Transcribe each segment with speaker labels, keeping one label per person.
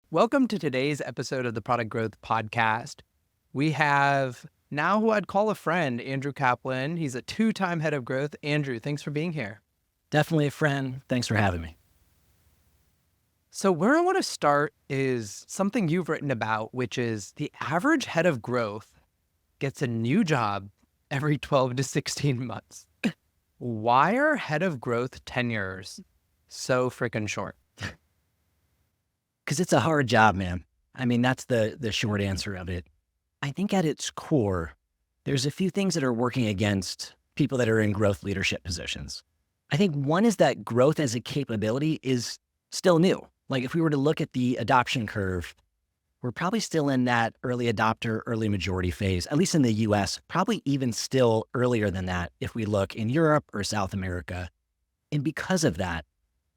Speaker 1: Welcome to today's episode of the Product Growth Podcast. We have now who I'd call a friend, Andrew Capland. He's a two-time head of growth. Andrew, thanks for being here.
Speaker 2: Definitely a friend. Thanks for having me.
Speaker 1: So where I want to start is something you've written about, which is the average head of growth gets a new job every 12 to 16 months. Why are head of growth tenures so freaking short?
Speaker 2: Because it's a hard job, man. I mean, that's the short answer of it. I think at its core, there's a few things that are working against people that are in growth leadership positions. I think one is that growth as a capability is still new. Like if we were to look at the adoption curve, we're probably still in that early adopter, early majority phase, at least in the US, probably even still earlier than that if we look in Europe or South America. And because of that,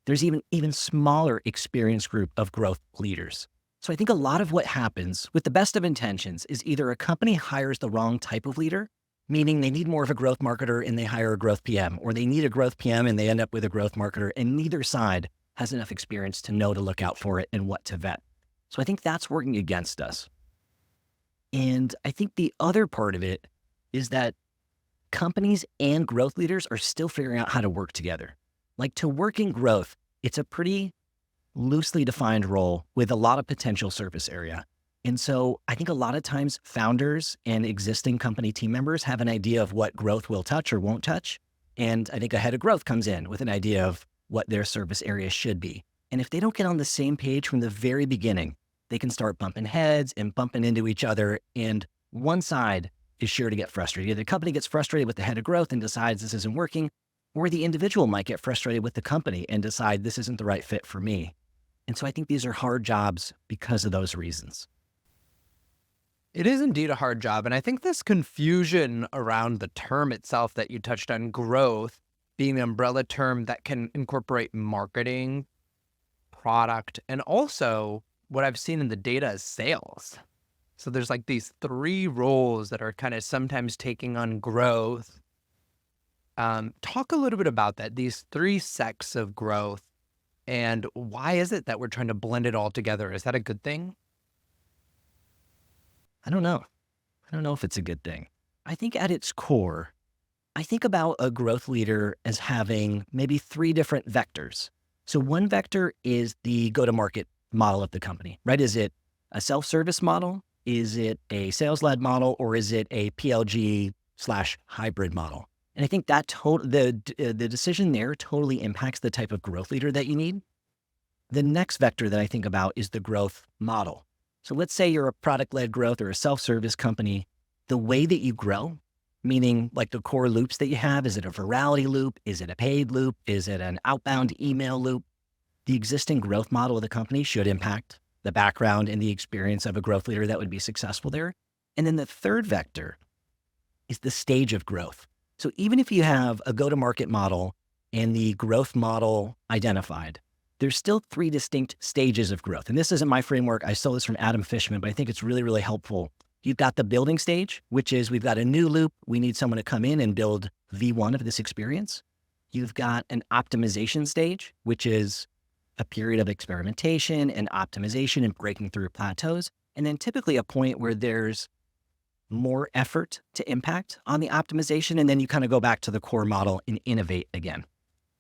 Speaker 2: there's even smaller experience group of growth leaders. So I think a lot of what happens with the best of intentions is either a company hires the wrong type of leader, meaning they need more of a growth marketer and they hire a growth PM, or they need a growth PM and they end up with a growth marketer, and neither side has enough experience to know to look out for it and what to vet. So I think that's working against us. And I think the other part of it is that companies and growth leaders are still figuring out how to work together. Like to work in growth, it's a pretty loosely defined role with a lot of potential surface area. And so I think a lot of times founders and existing company team members have an idea of what growth will touch or won't touch. And I think a head of growth comes in with an idea of what their service area should be. And if they don't get on the same page from the very beginning, they can start bumping heads and bumping into each other. And one side is sure to get frustrated. Either the company gets frustrated with the head of growth and decides this isn't working, or the individual might get frustrated with the company and decide this isn't the right fit for me. And so I think these are hard jobs because of those reasons.
Speaker 1: It is indeed a hard job. And I think this confusion around the term itself that you touched on, growth, being an umbrella term that can incorporate marketing, product, and also what I've seen in the data is sales. So there's like these three roles that are kind of sometimes taking on growth. Talk a little bit about that, these three sects of growth, and why is it that we're trying to blend it all together? Is that a good thing?
Speaker 2: I don't know. I don't know if it's a good thing. I think at its core, I think about a growth leader as having maybe three different vectors. So one vector is the go-to-market model of the company, right? Is it a self-service model? Is it a sales-led model? Or is it a PLG/hybrid model? And I think that the decision there totally impacts the type of growth leader that you need. The next vector that I think about is the growth model. So let's say you're a product-led growth or a self-service company. The way that you grow, meaning like the core loops that you have, is it a virality loop? Is it a paid loop? Is it an outbound email loop? The existing growth model of the company should impact the background and the experience of a growth leader that would be successful there. And then the third vector is the stage of growth. So even if you have a go-to-market model and the growth model identified, there's still three distinct stages of growth. And this isn't my framework. I stole this from Adam Fishman, but I think it's really, really helpful. You've got the building stage, which is we've got a new loop. We need someone to come in and build V1 of this experience. You've got an optimization stage, which is a period of experimentation and optimization and breaking through plateaus. And then typically a point where there's more effort to impact on the optimization. And then you kind of go back to the core model and innovate again.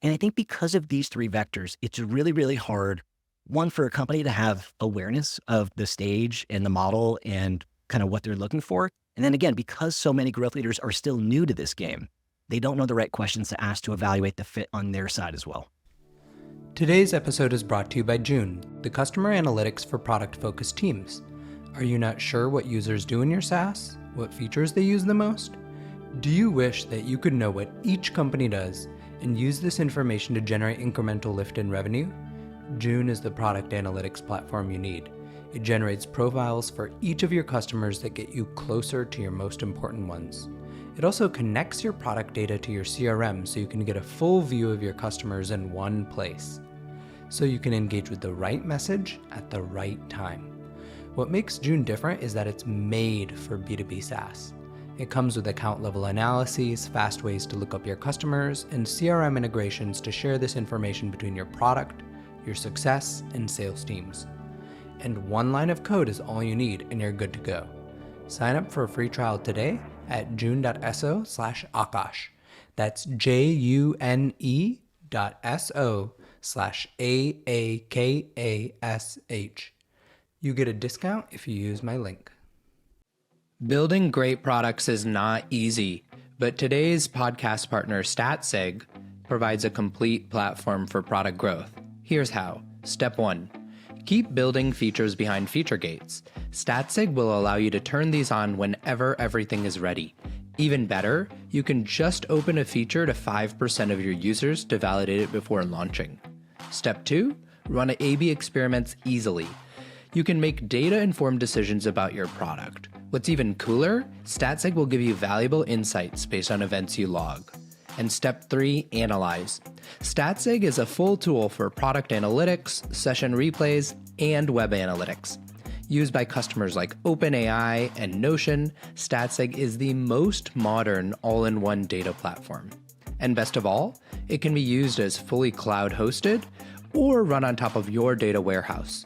Speaker 2: And I think because of these three vectors, it's really, really hard, one, for a company to have awareness of the stage and the model and kind of what they're looking for. And then again, because so many growth leaders are still new to this game, they don't know the right questions to ask to evaluate the fit on their side as well.
Speaker 1: Today's episode is brought to you by June, the customer analytics for product-focused teams. Are you not sure what users do in your SaaS? What features they use the most? Do you wish that you could know what each company does and use this information to generate incremental lift in revenue? June is the product analytics platform you need. It generates profiles for each of your customers that get you closer to your most important ones. It also connects your product data to your CRM so you can get a full view of your customers in one place. So you can engage with the right message at the right time. What makes June different is that it's made for B2B SaaS. It comes with account level analyses, fast ways to look up your customers, and CRM integrations to share this information between your product, your success, and sales teams. and one line of code is all you need and you're good to go. Sign up for a free trial today at june.so/akash. That's june.so/AAKASH. You get a discount if you use my link. Building great products is not easy, but today's podcast partner, StatSig, provides a complete platform for product growth. Here's how. Step 1. Keep building features behind feature gates. StatSig will allow you to turn these on whenever everything is ready. Even better, you can just open a feature to 5% of your users to validate it before launching. Step 2. Run A/B experiments easily. You can make data-informed decisions about your product. What's even cooler, StatSig will give you valuable insights based on events you log. And step 3, analyze. StatSig is a full tool for product analytics, session replays, and web analytics. Used by customers like OpenAI and Notion, StatSig is the most modern all-in-one data platform. And best of all, it can be used as fully cloud-hosted or run on top of your data warehouse.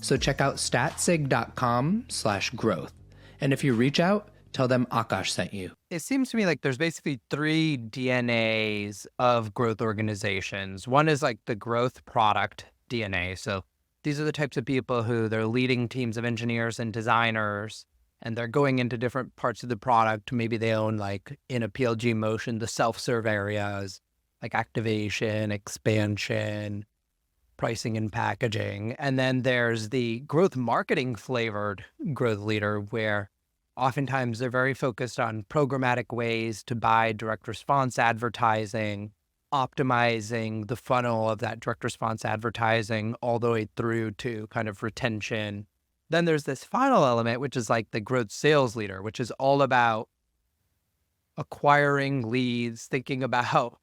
Speaker 1: So check out statsig.com/growth. And if you reach out, tell them Akash sent you.
Speaker 3: It seems to me like there's basically 3 DNAs of growth organizations. One is like the growth product DNA. So these are the types of people who they're leading teams of engineers and designers, and they're going into different parts of the product. Maybe they own, like in a PLG motion, the self-serve areas like activation, expansion, pricing and packaging. And then there's the growth marketing flavored growth leader, where oftentimes they're very focused on programmatic ways to buy direct response advertising, optimizing the funnel of that direct response advertising all the way through to kind of retention. Then there's this final element, which is like the growth sales leader, which is all about acquiring leads, thinking about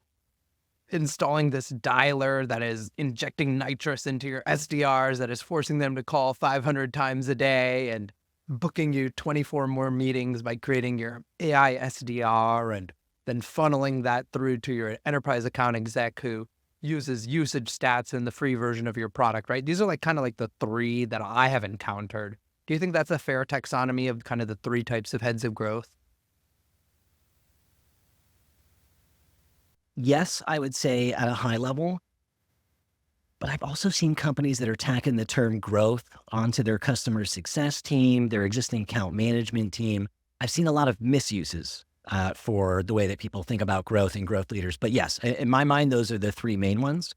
Speaker 3: installing this dialer that is injecting nitrous into your SDRs that is forcing them to call 500 times a day, and booking you 24 more meetings by creating your AI SDR, and then funneling that through to your enterprise account exec who uses usage stats in the free version of your product, right? These are like kind of like the 3 that I have encountered. Do you think that's a fair taxonomy of kind of the 3 types of heads of growth?
Speaker 2: Yes, I would say at a high level, but I've also seen companies that are tacking the term growth onto their customer success team, their existing account management team. I've seen a lot of misuses for the way that people think about growth and growth leaders. But yes, in my mind, those are the 3 main ones.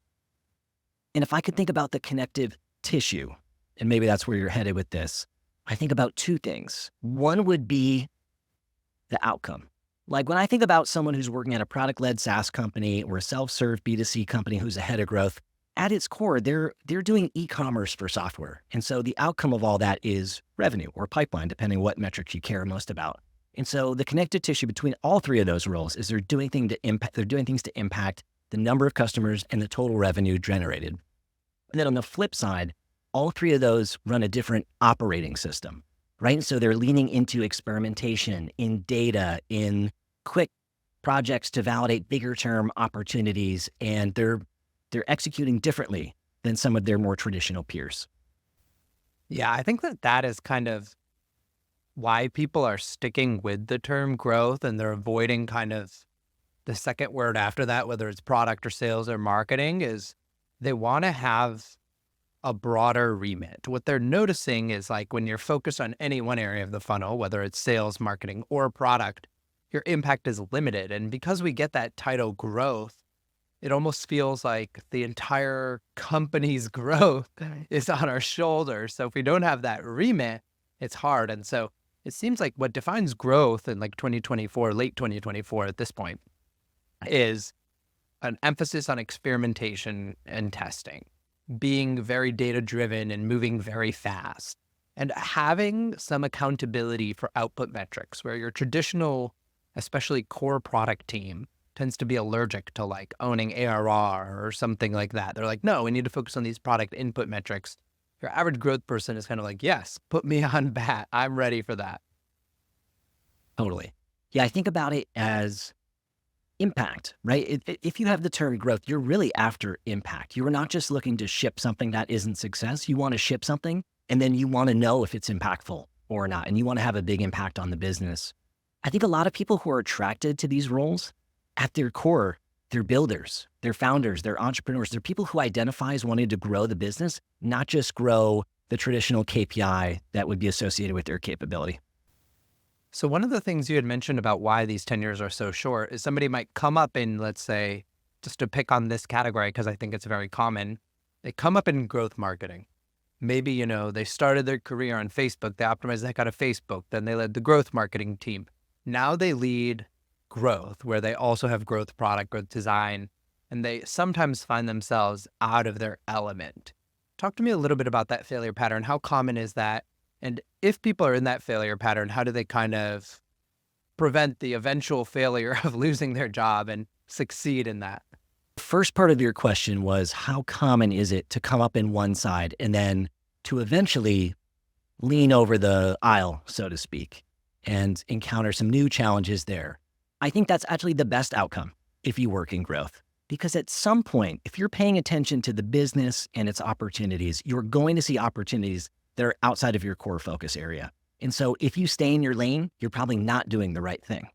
Speaker 2: And if I could think about the connective tissue, and maybe that's where you're headed with this, I think about 2 things. One would be the outcome. Like when I think about someone who's working at a product-led SaaS company or a self-serve B2C company who's ahead of growth, at its core, they're doing e-commerce for software. And so the outcome of all that is revenue or pipeline, depending what metrics you care most about. And so the connective tissue between all 3 of those roles is they're doing things to impact the number of customers and the total revenue generated. And then on the flip side, all 3 of those run a different operating system, right? And so they're leaning into experimentation, in data, in quick projects to validate bigger term opportunities, and they're executing differently than some of their more traditional peers.
Speaker 3: Yeah, I think that is kind of why people are sticking with the term growth, and they're avoiding kind of the second word after that, whether it's product or sales or marketing, is they want to have a broader remit. What they're noticing is like when you're focused on any one area of the funnel, whether it's sales, marketing, or product, your impact is limited. And because we get that title growth, it almost feels like the entire company's growth is on our shoulders. So if we don't have that remit, it's hard. And so it seems like what defines growth in like 2024, late 2024 at this point, is an emphasis on experimentation and testing, being very data-driven and moving very fast, and having some accountability for output metrics, where your traditional, especially core product team, tends to be allergic to like owning ARR or something like that. They're like, no, we need to focus on these product input metrics. Your average growth person is kind of like, yes, put me on bat. I'm ready for that.
Speaker 2: Totally. Yeah, I think about it as impact, right? If you have the term growth, you're really after impact. You are not just looking to ship something that isn't success. You want to ship something And then you want to know if it's impactful or not, and you want to have a big impact on the business. I think a lot of people who are attracted to these roles, at their core, they're builders, they're founders, they're entrepreneurs. They're people who identify as wanting to grow the business, not just grow the traditional KPI that would be associated with their capability.
Speaker 3: So one of the things you had mentioned about why these tenures are so short is somebody might come up in, let's say, just to pick on this category, because I think it's very common, they come up in growth marketing. Maybe, they started their career on Facebook, they optimized the heck out of Facebook, then they led the growth marketing team. Now they lead growth, where they also have growth product, growth design, and they sometimes find themselves out of their element. Talk to me a little bit about that failure pattern. How common is that? And if people are in that failure pattern, how do they kind of prevent the eventual failure of losing their job and succeed in that?
Speaker 2: The first part of your question was, how common is it to come up in one side and then to eventually lean over the aisle, so to speak, and encounter some new challenges there? I think that's actually the best outcome if you work in growth. Because at some point, if you're paying attention to the business and its opportunities, you're going to see opportunities that are outside of your core focus area. And so if you stay in your lane, you're probably not doing the right thing.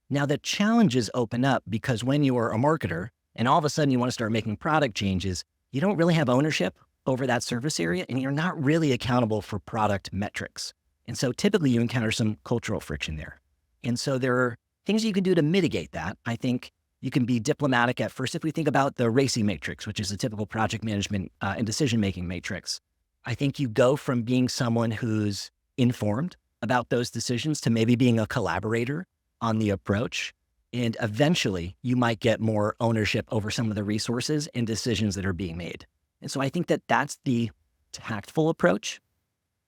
Speaker 2: Now, the challenges open up because when you are a marketer and all of a sudden you want to start making product changes, you don't really have ownership over that surface area and you're not really accountable for product metrics. And so typically you encounter some cultural friction there. And so there are things you can do to mitigate that. I think you can be diplomatic at first. If we think about the RACI matrix, which is a typical project management and decision-making matrix, I think you go from being someone who's informed about those decisions to maybe being a collaborator on the approach. And eventually you might get more ownership over some of the resources and decisions that are being made. And so I think that that's the tactful approach.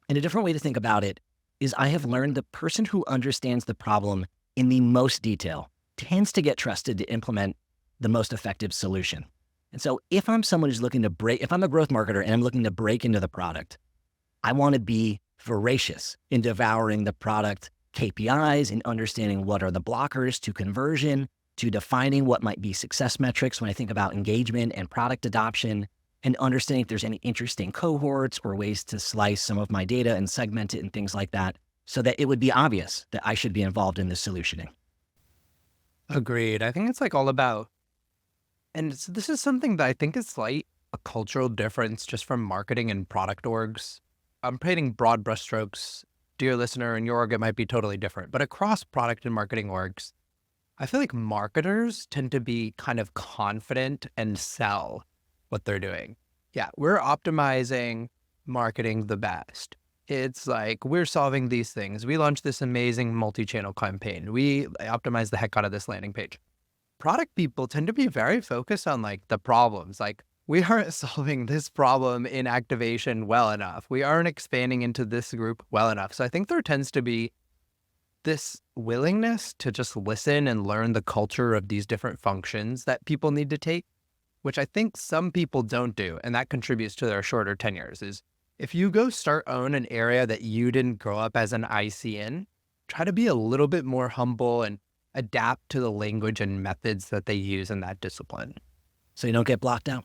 Speaker 2: And a different way to think about it is I have learned the person who understands the problem in the most detail tends to get trusted to implement the most effective solution. And so if I'm someone who's looking to if I'm a growth marketer and I'm looking to break into the product, I want to be voracious in devouring the product KPIs and understanding what are the blockers to conversion, to defining what might be success metrics when I think about engagement and product adoption, and understanding if there's any interesting cohorts or ways to slice some of my data and segment it and things like that, so that it would be obvious that I should be involved in this solutioning.
Speaker 3: Agreed. I think it's all about, and this is something that I think is a cultural difference just from marketing and product orgs. I'm painting broad brushstrokes. Dear listener, in your org, it might be totally different. But across product and marketing orgs, I feel like marketers tend to be kind of confident and sell what they're doing. Yeah, we're optimizing marketing the best. It's we're solving these things. We launched this amazing multi-channel campaign. We optimized the heck out of this landing page. Product people tend to be very focused on the problems. We aren't solving this problem in activation well enough. We aren't expanding into this group well enough. So I think there tends to be this willingness to just listen and learn the culture of these different functions that people need to take, which I think some people don't do. And that contributes to their shorter tenures is if you go start own an area that you didn't grow up as an IC in, try to be a little bit more humble and adapt to the language and methods that they use in that discipline.
Speaker 2: So you don't get blocked out.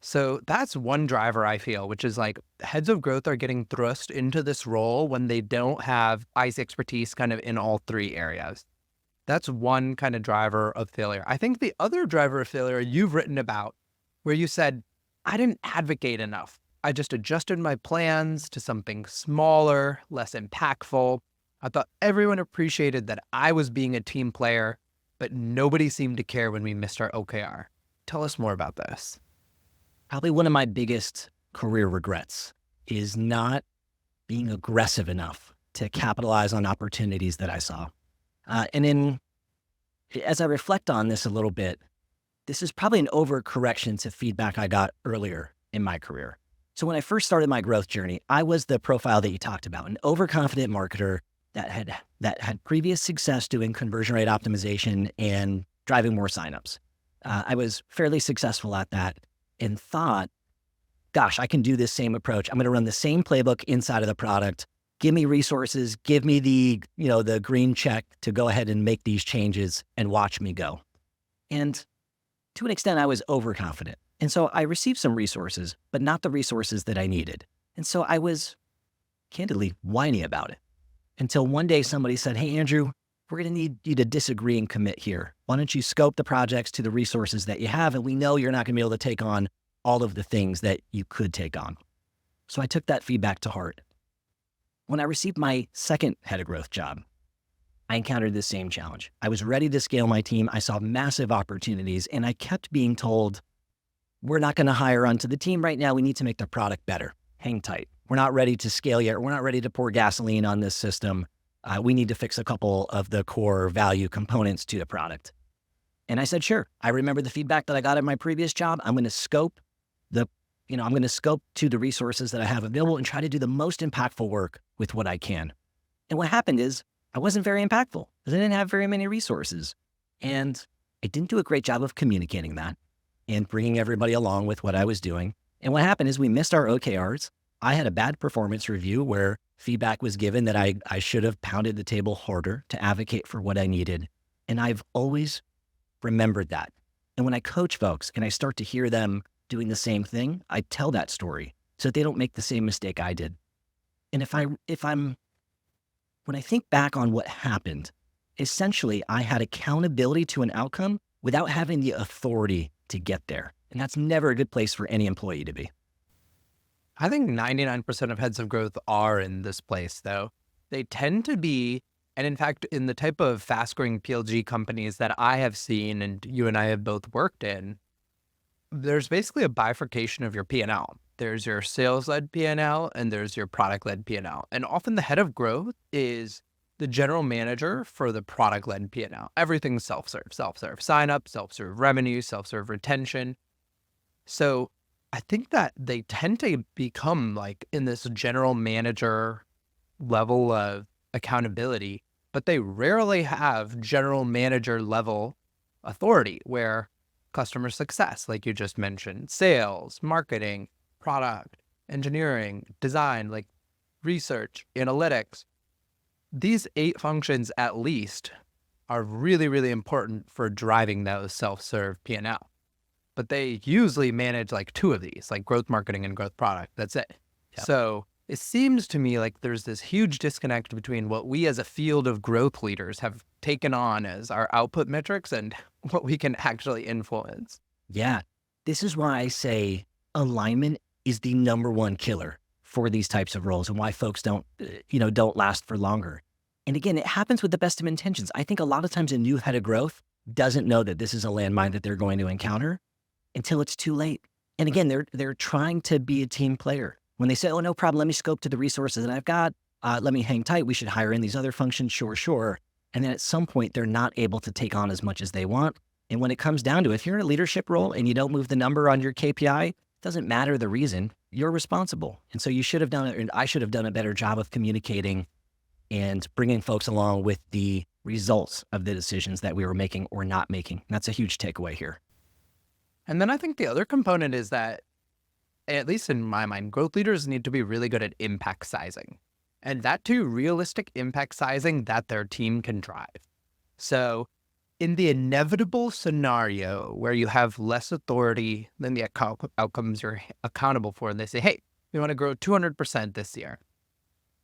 Speaker 3: So that's one driver I feel, which is heads of growth are getting thrust into this role when they don't have IC expertise kind of in all three areas. That's one kind of driver of failure. I think the other driver of failure you've written about, where you said, I didn't advocate enough. I just adjusted my plans to something smaller, less impactful. I thought everyone appreciated that I was being a team player, but nobody seemed to care when we missed our OKR. Tell us more about this.
Speaker 2: Probably one of my biggest career regrets is not being aggressive enough to capitalize on opportunities that I saw. As I reflect on this a little bit, this is probably an overcorrection to feedback I got earlier in my career. So when I first started my growth journey, I was the profile that you talked about, an overconfident marketer that had previous success doing conversion rate optimization and driving more signups. I was fairly successful at that and thought, gosh, I can do this same approach. I'm going to run the same playbook inside of the product. Give me resources, give me the green check to go ahead and make these changes and watch me go. And to an extent, I was overconfident And so I received some resources, but not the resources that I needed. And so I was candidly whiny about it until one day somebody said, "Hey, Andrew, we're going to need you to disagree and commit here. Why don't you scope the projects to the resources that you have? And we know you're not going to be able to take on all of the things that you could take on." So I took that feedback to heart. When I received my second head of growth job, I encountered this same challenge. I was ready to scale my team. I saw massive opportunities, and I kept being told, "We're not going to hire onto the team right now. We need to make the product better. Hang tight. We're not ready to scale yet. We're not ready to pour gasoline on this system. We need to fix a couple of the core value components to the product." And I said, sure. I remember the feedback that I got at my previous job. I'm going to scope to the resources that I have available and try to do the most impactful work with what I can. And what happened is I wasn't very impactful because I didn't have very many resources. And I didn't do a great job of communicating that and bringing everybody along with what I was doing. And what happened is we missed our OKRs. I had a bad performance review where feedback was given that I should have pounded the table harder to advocate for what I needed. And I've always remembered that. And when I coach folks and I start to hear them doing the same thing, I tell that story so that they don't make the same mistake I did. And when I think back on what happened, essentially I had accountability to an outcome without having the authority to get there. And that's never a good place for any employee to be.
Speaker 3: I think 99% of heads of growth are in this place, though. They tend to be, and in fact, in the type of fast-growing PLG companies that I have seen and you and I have both worked in, there's basically a bifurcation of your P&L. There's your sales-led P&L and there's your product-led P&L. And often the head of growth is the general manager for the product-led P&L. Everything's self-serve sign-up, self-serve revenue, self-serve retention. So I think that they tend to become like in this general manager level of accountability, but they rarely have general manager level authority where customer success, like you just mentioned, sales, marketing, product, engineering, design, like research, analytics, these 8 functions at least are really, really important for driving those self-serve P&L. But they usually manage like 2 of these, like growth marketing and growth product. That's it.
Speaker 2: Yep.
Speaker 3: So it seems to me like there's this huge disconnect between what we as a field of growth leaders have taken on as our output metrics and what we can actually influence.
Speaker 2: Yeah. This is why I say alignment is the number one killer for these types of roles and why folks don't last for longer. And again, it happens with the best of intentions. I think a lot of times a new head of growth doesn't know that this is a landmine that they're going to encounter until it's too late. And again, they're trying to be a team player. When they say, "Oh, no problem, let me scope to the resources that I've got. Let me hang tight. We should hire in these other functions." Sure. And then at some point, they're not able to take on as much as they want. And when it comes down to it, if you're in a leadership role and you don't move the number on your KPI, it doesn't matter the reason, you're responsible. And so you should have done it, and I should have done a better job of communicating and bringing folks along with the results of the decisions that we were making or not making. And that's a huge takeaway here.
Speaker 3: And then I think the other component is that, at least in my mind, growth leaders need to be really good at impact sizing. And that too, realistic impact sizing that their team can drive. So in the inevitable scenario where you have less authority than the outcomes you're accountable for, and they say, "Hey, we want to grow 200% this year,"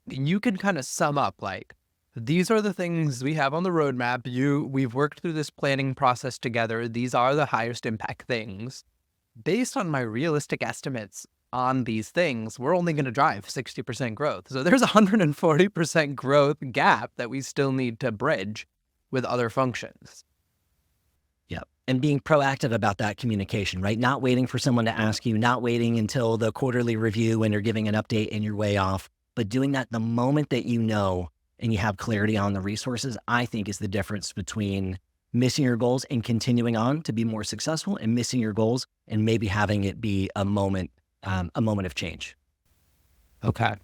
Speaker 3: you can kind of sum up like, these are the things we have on the roadmap. We've worked through this planning process together. These are the highest impact things. Based on my realistic estimates on these things, we're only going to drive 60% growth. So there's a 140% growth gap that we still need to bridge with other functions.
Speaker 2: Yeah. And being proactive about that communication, right? Not waiting for someone to ask you, not waiting until the quarterly review when you're giving an update and you're way off, but doing that the moment that you know and you have clarity on the resources, I think is the difference between missing your goals and continuing on to be more successful and missing your goals and maybe having it be a moment of change.
Speaker 3: Okay.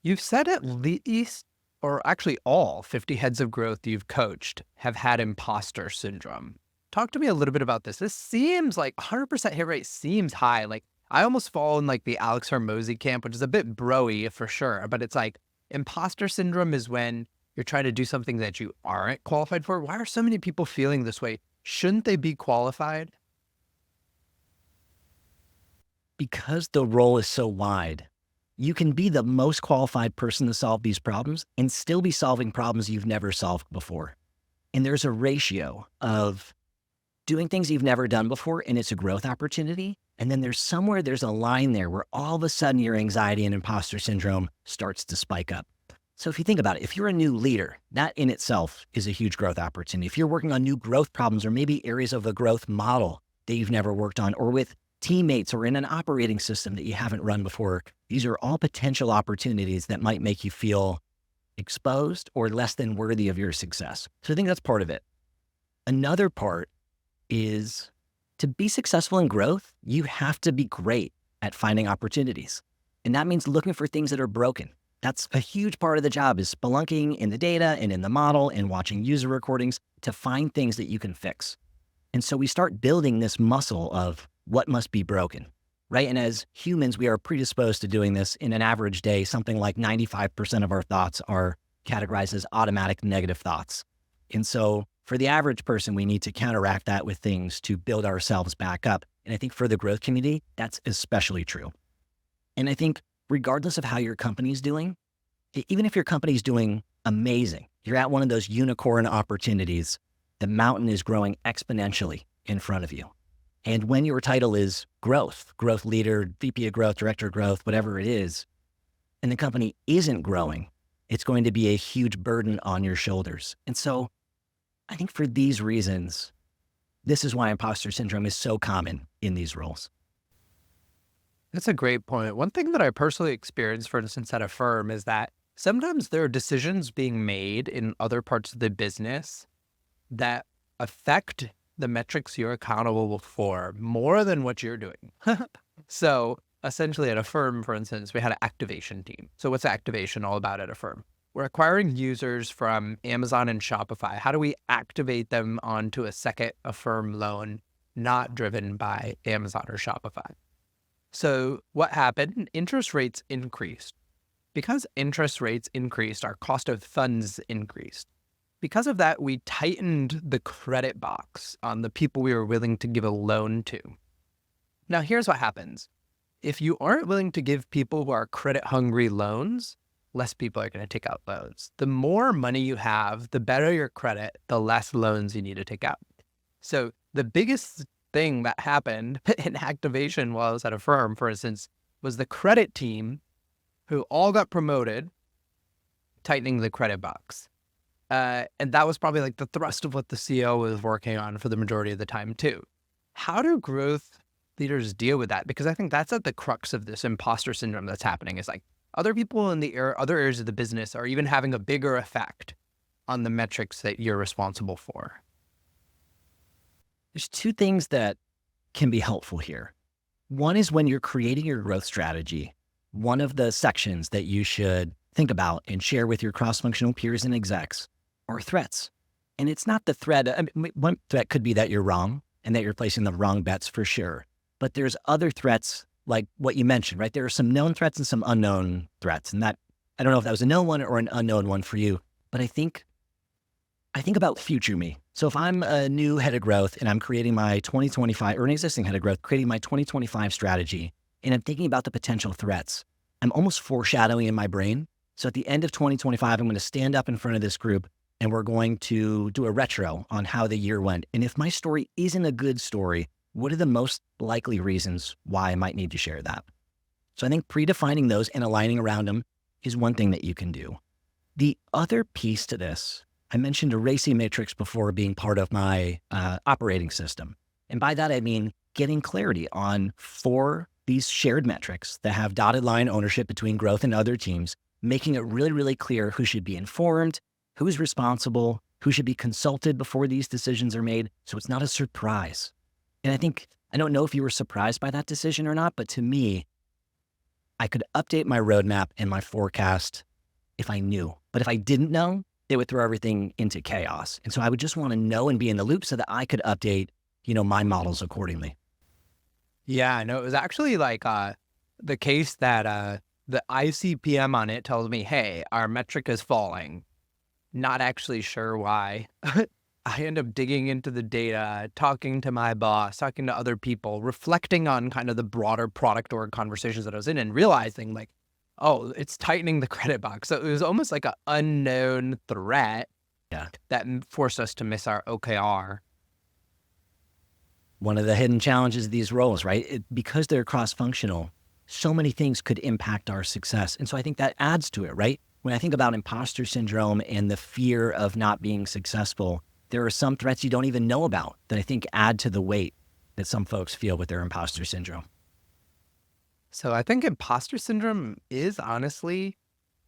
Speaker 3: You've said at least, or actually all 50 heads of growth you've coached have had imposter syndrome. Talk to me a little bit about this. This seems like 100% hit rate seems high. Like I almost fall in like the Alex Hormozy camp, which is a bit bro-y for sure, but it's like imposter syndrome is when you're trying to do something that you aren't qualified for. Why are so many people feeling this way? Shouldn't they be qualified?
Speaker 2: because the role is so wide, you can be the most qualified person to solve these problems and still be solving problems you've never solved before. And there's a ratio of doing things you've never done before, and it's a growth opportunity. And then there's a line there where all of a sudden your anxiety and imposter syndrome starts to spike up. So if you think about it, if you're a new leader, that in itself is a huge growth opportunity. If you're working on new growth problems or maybe areas of a growth model that you've never worked on, or with teammates or in an operating system that you haven't run before, these are all potential opportunities that might make you feel exposed or less than worthy of your success. So I think that's part of it. Another part is to be successful in growth, you have to be great at finding opportunities. And that means looking for things that are broken. That's a huge part of the job, is spelunking in the data and in the model and watching user recordings to find things that you can fix. And so we start building this muscle of what must be broken, right? And as humans, we are predisposed to doing this. In an average day, something like 95% of our thoughts are categorized as automatic negative thoughts. And so for the average person, we need to counteract that with things to build ourselves back up. And I think for the growth community, that's especially true. And I think regardless of how your company's doing, even if your company's doing amazing, you're at one of those unicorn opportunities, the mountain is growing exponentially in front of you. And when your title is growth leader, VP of growth, director of growth, whatever it is, and the company isn't growing, it's going to be a huge burden on your shoulders. And so I think for these reasons, this is why imposter syndrome is so common in these roles.
Speaker 3: That's a great point. One thing that I personally experienced, for instance, at a firm is that sometimes there are decisions being made in other parts of the business that affect the metrics you're accountable for more than what you're doing. So essentially at a firm, for instance, we had an activation team. So what's activation all about at a firm? We're acquiring users from Amazon and Shopify. How do we activate them onto a second Affirm loan not driven by Amazon or Shopify? So what happened? Interest rates increased. Because interest rates increased, our cost of funds increased. Because of that, we tightened the credit box on the people we were willing to give a loan to. Now, here's what happens. If you aren't willing to give people who are credit hungry loans, less people are going to take out loans. The more money you have, the better your credit, the less loans you need to take out. So the biggest thing that happened in activation while I was at a firm, for instance, was the credit team who all got promoted, tightening the credit box. And that was probably like the thrust of what the CEO was working on for the majority of the time too. How do growth leaders deal with that? Because I think that's at the crux of this imposter syndrome that's happening, is like other people in the other areas of the business are even having a bigger effect on the metrics that you're responsible for.
Speaker 2: There's two things that can be helpful here. One is when you're creating your growth strategy, one of the sections that you should think about and share with your cross-functional peers and execs are threats. And it's not the threat. I mean, one threat could be that you're wrong and that you're placing the wrong bets for sure. But there's other threats like what you mentioned, right? There are some known threats and some unknown threats. And that, I don't know if that was a known one or an unknown one for you, but I think about future me. So if I'm a new head of growth and I'm creating my 2025, or an existing head of growth, creating my 2025 strategy, and I'm thinking about the potential threats, I'm almost foreshadowing in my brain. So at the end of 2025, I'm going to stand up in front of this group and we're going to do a retro on how the year went. And if my story isn't a good story, what are the most likely reasons why I might need to share that? So I think predefining those and aligning around them is one thing that you can do. The other piece to this, I mentioned a RACI matrix before being part of my operating system. And by that, I mean getting clarity on 4 these shared metrics that have dotted line ownership between growth and other teams, making it really, really clear who should be informed, who's responsible, who should be consulted before these decisions are made, so it's not a surprise. And I don't know if you were surprised by that decision or not, but to me, I could update my roadmap and my forecast if I knew. But if I didn't know, it would throw everything into chaos. And so I would just want to know and be in the loop so that I could update, my models accordingly.
Speaker 3: Yeah, no, it was actually like the case that the ICPM on it tells me, hey, our metric is falling. Not actually sure why. I end up digging into the data, talking to my boss, talking to other people, reflecting on kind of the broader product org conversations that I was in and realizing like, oh, it's tightening the credit box. So it was almost like an unknown threat
Speaker 2: Yeah.
Speaker 3: that forced us to miss our OKR.
Speaker 2: One of the hidden challenges of these roles, right? Because they're cross-functional, so many things could impact our success. And so I think that adds to it, right? When I think about imposter syndrome and the fear of not being successful, there are some threats you don't even know about that I think add to the weight that some folks feel with their imposter syndrome.
Speaker 3: So I think imposter syndrome is honestly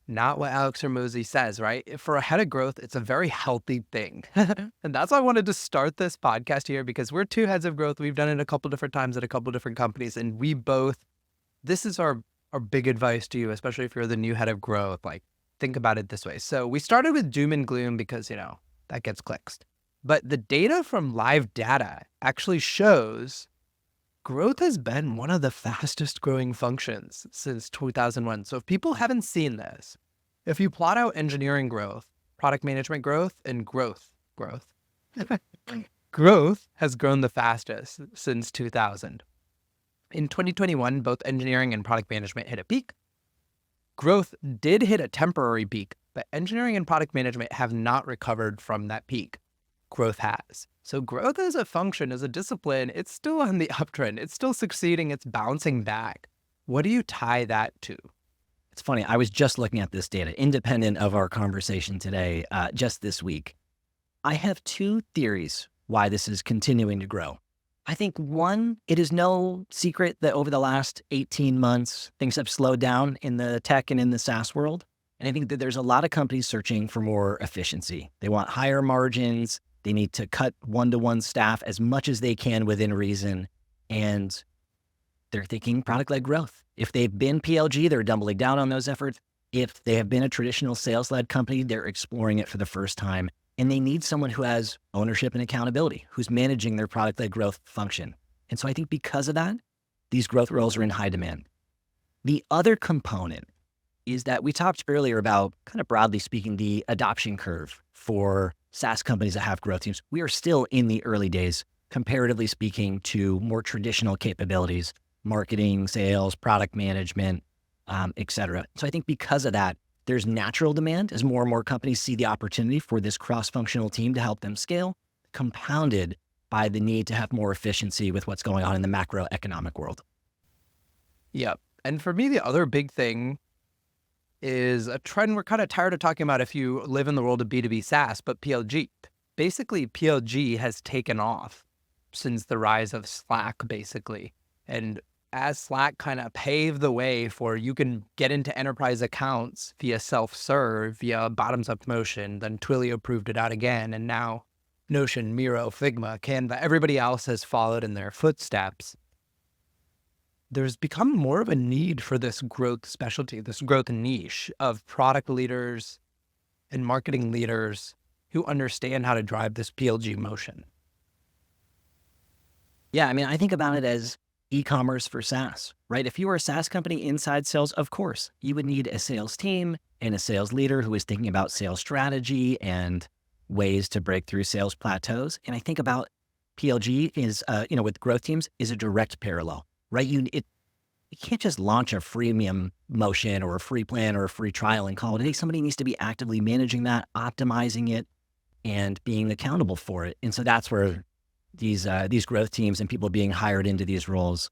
Speaker 3: not what Alex Hormozy says, right? For a head of growth, it's a very healthy thing. And that's why I wanted to start this podcast here, because we're two heads of growth. We've done it a couple different times at a couple different companies. And this is our big advice to you, especially if you're the new head of growth. Like, think about it this way. So we started with doom and gloom because, that gets clicks. But the data from live data actually shows growth has been one of the fastest growing functions since 2001. So if people haven't seen this, if you plot out engineering growth, product management growth, and growth, growth has grown the fastest since 2000. In 2021, both engineering and product management hit a peak. Growth did hit a temporary peak, but engineering and product management have not recovered from that peak. Growth has. So growth as a function, as a discipline, it's still on the uptrend. It's still succeeding. It's bouncing back. What do you tie that to?
Speaker 2: It's funny. I was just looking at this data, independent of our conversation today, just this week. I have two theories why this is continuing to grow. I think one, it is no secret that over the last 18 months, things have slowed down in the tech and in the SaaS world. And I think that there's a lot of companies searching for more efficiency. They want higher margins. They need to cut one-to-one staff as much as they can within reason. And they're thinking product-led growth. If they've been PLG, they're doubling down on those efforts. If they have been a traditional sales-led company, they're exploring it for the first time. And they need someone who has ownership and accountability, who's managing their product-led growth function. And so I think because of that, these growth roles are in high demand. The other component is that we talked earlier about, kind of broadly speaking, the adoption curve for SaaS companies that have growth teams. We are still in the early days, comparatively speaking, to more traditional capabilities, marketing, sales, product management, et cetera. So I think because of that, there's natural demand as more and more companies see the opportunity for this cross-functional team to help them scale, compounded by the need to have more efficiency with what's going on in the macroeconomic world.
Speaker 3: Yep. And for me, the other big thing is a trend we're kind of tired of talking about if you live in the world of B2B SaaS, but PLG. Basically, PLG has taken off since the rise of Slack, basically. And as Slack kind of paved the way for you can get into enterprise accounts via self-serve, via bottoms-up motion, then Twilio proved it out again, and now Notion, Miro, Figma, Canva, everybody else has followed in their footsteps. There's become more of a need for this growth specialty, this growth niche of product leaders and marketing leaders who understand how to drive this PLG motion.
Speaker 2: Yeah, I mean, I think about it as e-commerce for SaaS, right? If you were a SaaS company inside sales, of course, you would need a sales team and a sales leader who is thinking about sales strategy and ways to break through sales plateaus. And I think about PLG is, with growth teams is a direct parallel, right? You can't just launch a freemium motion or a free plan or a free trial and call it a day. Somebody needs to be actively managing that, optimizing it, and being accountable for it. And so that's where these growth teams and people being hired into these roles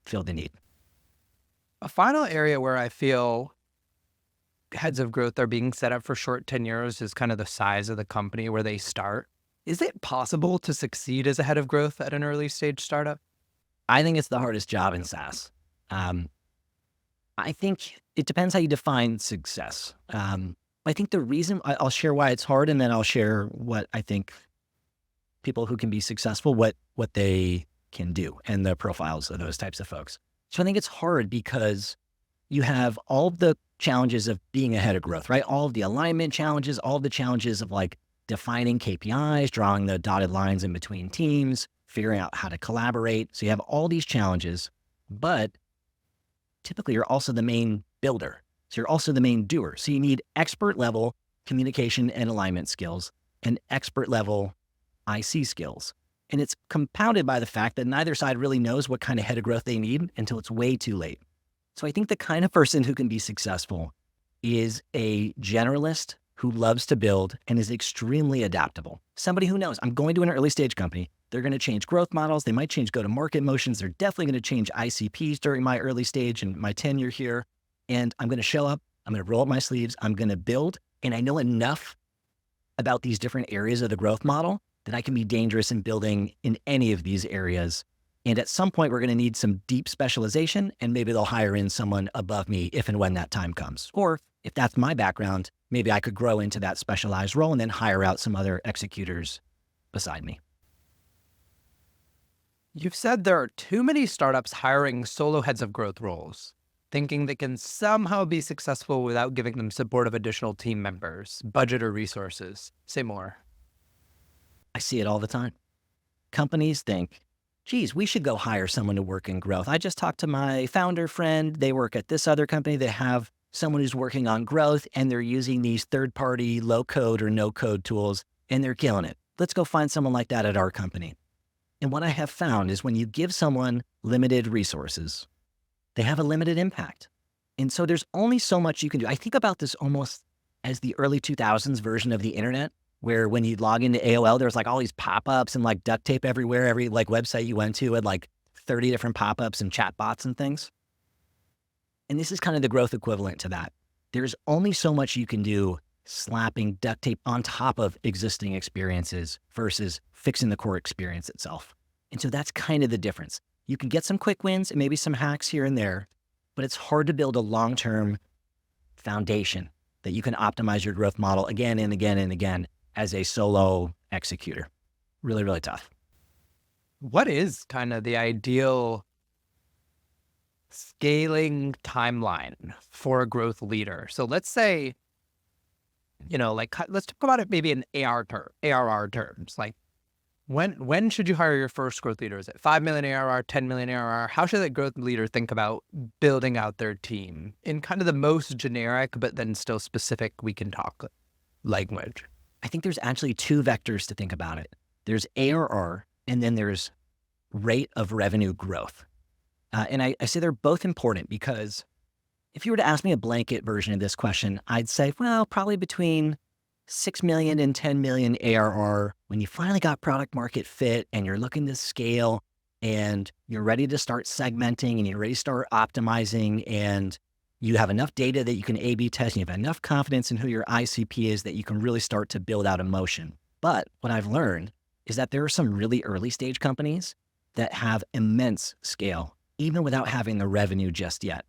Speaker 2: feel the need.
Speaker 3: A final area where I feel heads of growth are being set up for short tenures is kind of the size of the company where they start. Is it possible to succeed as a head of growth at an early stage startup?
Speaker 2: I think it's the hardest job in SaaS. I think it depends how you define success. I think the reason I'll share why it's hard, and then I'll share what I think people who can be successful, what they can do and the profiles of those types of folks. So I think it's hard because you have all of the challenges of being ahead of growth, right? All of the alignment challenges, all of the challenges of like defining KPIs, drawing the dotted lines in between teams, figuring out how to collaborate. So you have all these challenges, but typically you're also the main builder. So you're also the main doer. So you need expert level communication and alignment skills. and expert level IC skills. And it's compounded by the fact that neither side really knows what kind of head of growth they need until it's way too late. So I think the kind of person who can be successful is a generalist who loves to build and is extremely adaptable. Somebody who knows, I'm going to an early stage company. They're going to change growth models. They might change go-to-market motions. They're definitely going to change ICPs during my early stage and my tenure here. And I'm going to show up. I'm going to roll up my sleeves. I'm going to build. And I know enough about these different areas of the growth model that I can be dangerous in building in any of these areas. And at some point, we're going to need some deep specialization, and maybe they'll hire in someone above me if and when that time comes. Or if that's my background, maybe I could grow into that specialized role and then hire out some other executors beside me.
Speaker 3: You've said there are too many startups hiring solo heads of growth roles, thinking they can somehow be successful without giving them support of additional team members, budget, or resources. Say more.
Speaker 2: I see it all the time. Companies think, geez, we should go hire someone to work in growth. I just talked to my founder friend. They work at this other company. They have someone who's working on growth, and they're using these third-party low-code or no-code tools, and they're killing it. Let's go find someone like that at our company. And what I have found is when you give someone limited resources, they have a limited impact. And so there's only so much you can do. I think about this almost as the early 2000s version of the internet, where when you log into AOL, there's like all these pop-ups and like duct tape everywhere. Every like website you went to had like 30 different pop-ups and chat bots and things. And this is kind of the growth equivalent to that. There's only so much you can do slapping duct tape on top of existing experiences versus fixing the core experience itself. And so that's kind of the difference. You can get some quick wins and maybe some hacks here and there, but it's hard to build a long-term foundation that you can optimize your growth model again and again and again as a solo executor. Really, really tough.
Speaker 3: What is kind of the ideal scaling timeline for a growth leader? So let's say, let's talk about it maybe in ARR terms. Like when should you hire your first growth leader? Is it 5 million ARR, 10 million ARR? How should that growth leader think about building out their team in kind of the most generic, but then still specific we can talk language?
Speaker 2: I think there's actually two vectors to think about it. There's ARR, and then there's rate of revenue growth. And I say they're both important because if you were to ask me a blanket version of this question, I'd say, well, probably between 6 million and 10 million ARR, when you finally got product market fit and you're looking to scale and you're ready to start segmenting and you're ready to start optimizing and you have enough data that you can A/B test, and you have enough confidence in who your ICP is that you can really start to build out a motion. But what I've learned is that there are some really early stage companies that have immense scale, even without having the revenue just yet.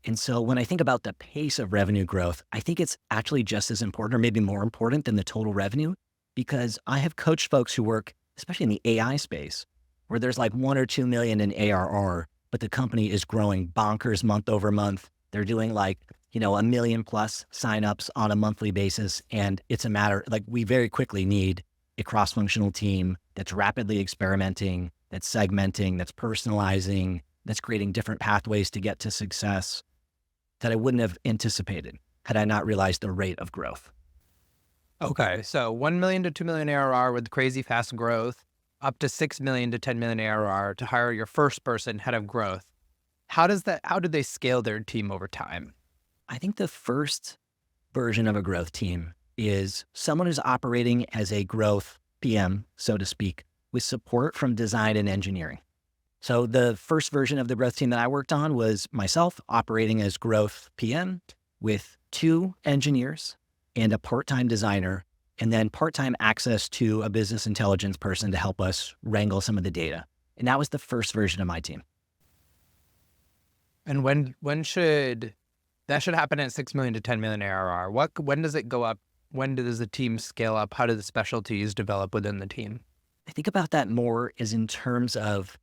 Speaker 2: And so when I think about the pace of revenue growth, I think it's actually just as important or maybe more important than the total revenue, because I have coached folks who work, especially in the AI space, where there's like 1 or 2 million in ARR, but the company is growing bonkers month over month. They're doing like, 1 million plus signups on a monthly basis. And it's a matter, like we very quickly need a cross-functional team that's rapidly experimenting, that's segmenting, that's personalizing, that's creating different pathways to get to success that I wouldn't have anticipated had I not realized the rate of growth.
Speaker 3: Okay, so 1 million to 2 million ARR with crazy fast growth, up to 6 million to 10 million ARR to hire your first person head of growth. How do they scale their team over time?
Speaker 2: I think the first version of a growth team is someone who's operating as a growth PM, so to speak, with support from design and engineering. So the first version of the growth team that I worked on was myself operating as growth PM with 2 engineers and a part-time designer, and then part-time access to a business intelligence person to help us wrangle some of the data. And that was the first version of my team.
Speaker 3: And when should that happen at 6 million to 10 million ARR? When does it go up? When does the team scale up? How do the specialties develop within the team?
Speaker 2: I think about that more as in terms of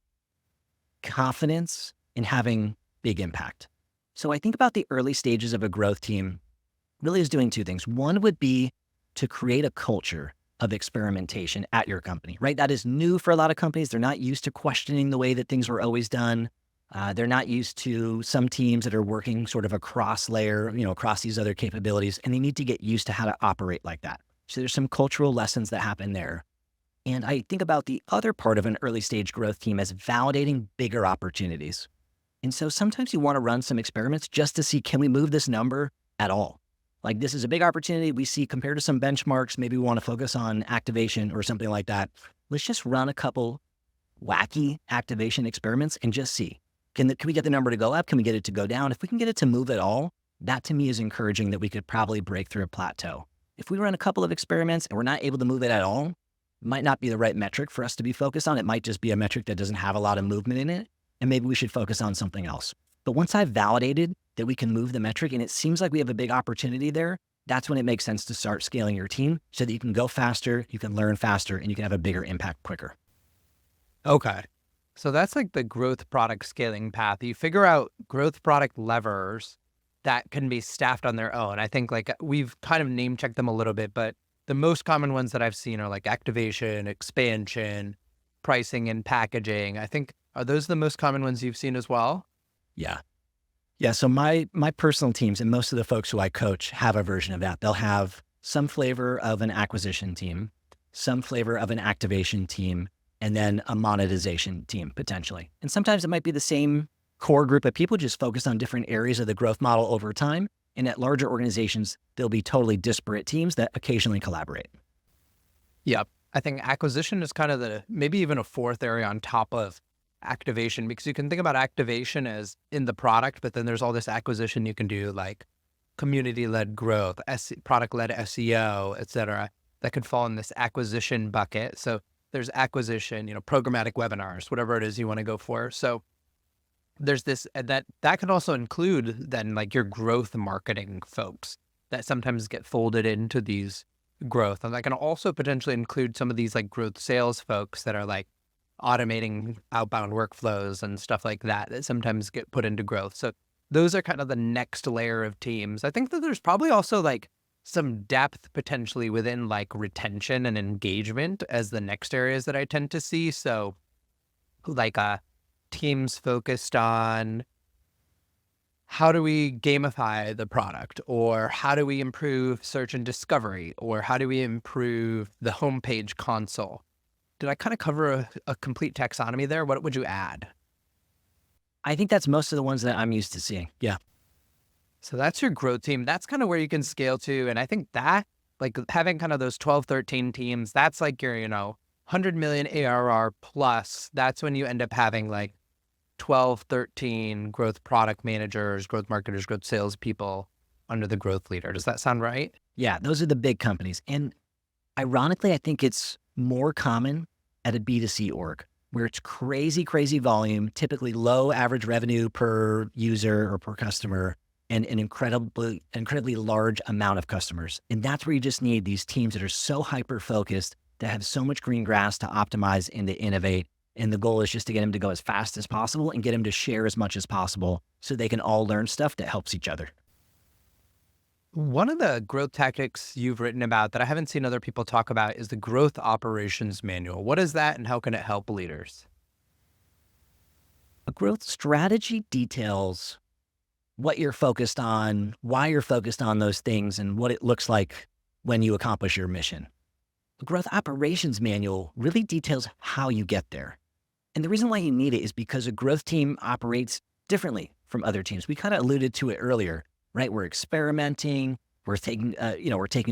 Speaker 2: confidence in having big impact. So I think about the early stages of a growth team really is doing 2 things. One would be to create a culture of experimentation at your company, right? That is new for a lot of companies. They're not used to questioning the way that things were always done. They're not used to some teams that are working sort of across layer, across these other capabilities, and they need to get used to how to operate like that. So there's some cultural lessons that happen there. And I think about the other part of an early stage growth team as validating bigger opportunities. And so sometimes you want to run some experiments just to see, can we move this number at all? Like, this is a big opportunity we see compared to some benchmarks. Maybe we want to focus on activation or something like that. Let's just run a couple wacky activation experiments and just see. Can we get the number to go up? Can we get it to go down? If we can get it to move at all, that to me is encouraging that we could probably break through a plateau. If we run a couple of experiments and we're not able to move it at all, it might not be the right metric for us to be focused on. It might just be a metric that doesn't have a lot of movement in it, and maybe we should focus on something else. But once I've validated that we can move the metric and it seems like we have a big opportunity there, that's when it makes sense to start scaling your team so that you can go faster, you can learn faster, and you can have a bigger impact quicker.
Speaker 3: Okay. So that's like the growth product scaling path. You figure out growth product levers that can be staffed on their own. I think like we've kind of name checked them a little bit, but the most common ones that I've seen are like activation, expansion, pricing, and packaging. I think, are those the most common ones you've seen as well?
Speaker 2: Yeah. Yeah. So my personal teams and most of the folks who I coach have a version of that. They'll have some flavor of an acquisition team, some flavor of an activation team, and then a monetization team potentially. And sometimes it might be the same core group of people just focused on different areas of the growth model over time. And at larger organizations, there'll be totally disparate teams that occasionally collaborate.
Speaker 3: Yep. I think acquisition is kind of maybe even a fourth area on top of activation, because you can think about activation as in the product, but then there's all this acquisition you can do like community-led growth, product-led SEO, et cetera, that could fall in this acquisition bucket. So there's acquisition, programmatic webinars, whatever it is you want to go for. So there's this, that can also include then like your growth marketing folks that sometimes get folded into these growth. And that can also potentially include some of these like growth sales folks that are like automating outbound workflows and stuff like that sometimes get put into growth. So those are kind of the next layer of teams. I think that there's probably also like some depth potentially within like retention and engagement as the next areas that I tend to see. So like teams focused on how do we gamify the product, or how do we improve search and discovery, or how do we improve the homepage console? Did I kind of cover a complete taxonomy there? What would you add?
Speaker 2: I think that's most of the ones that I'm used to seeing. Yeah.
Speaker 3: So that's your growth team. That's kind of where you can scale to. And I think that like having kind of those 12, 13 teams, that's like your, 100 million ARR plus. That's when you end up having like 12, 13 growth product managers, growth marketers, growth salespeople under the growth leader. Does that sound right?
Speaker 2: Yeah, those are the big companies. And ironically, I think it's more common at a B2C org where it's crazy, crazy volume, typically low average revenue per user or per customer, and an incredibly large amount of customers. And that's where you just need these teams that are so hyper-focused, that have so much green grass to optimize and to innovate. And the goal is just to get them to go as fast as possible and get them to share as much as possible so they can all learn stuff that helps each other.
Speaker 3: One of the growth tactics you've written about that I haven't seen other people talk about is the growth operations manual. What is that and how can it help leaders?
Speaker 2: A growth strategy details what you're focused on, why you're focused on those things, and what it looks like when you accomplish your mission. The growth operations manual really details how you get there. And the reason why you need it is because a growth team operates differently from other teams. We kind of alluded to it earlier, right? We're experimenting, we're taking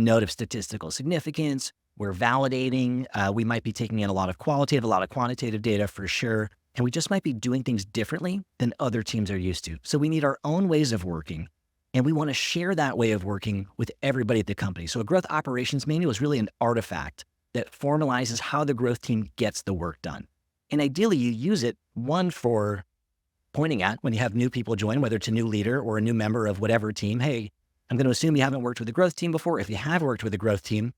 Speaker 2: note of statistical significance, we're validating, we might be taking in a lot of qualitative, a lot of quantitative data for sure. And we just might be doing things differently than other teams are used to. So we need our own ways of working. And we want to share that way of working with everybody at the company. So a growth operations manual is really an artifact that formalizes how the growth team gets the work done. And ideally, you use it, one, for pointing at when you have new people join, whether it's a new leader or a new member of whatever team. Hey, I'm going to assume you haven't worked with a growth team before. If you have worked with a growth team,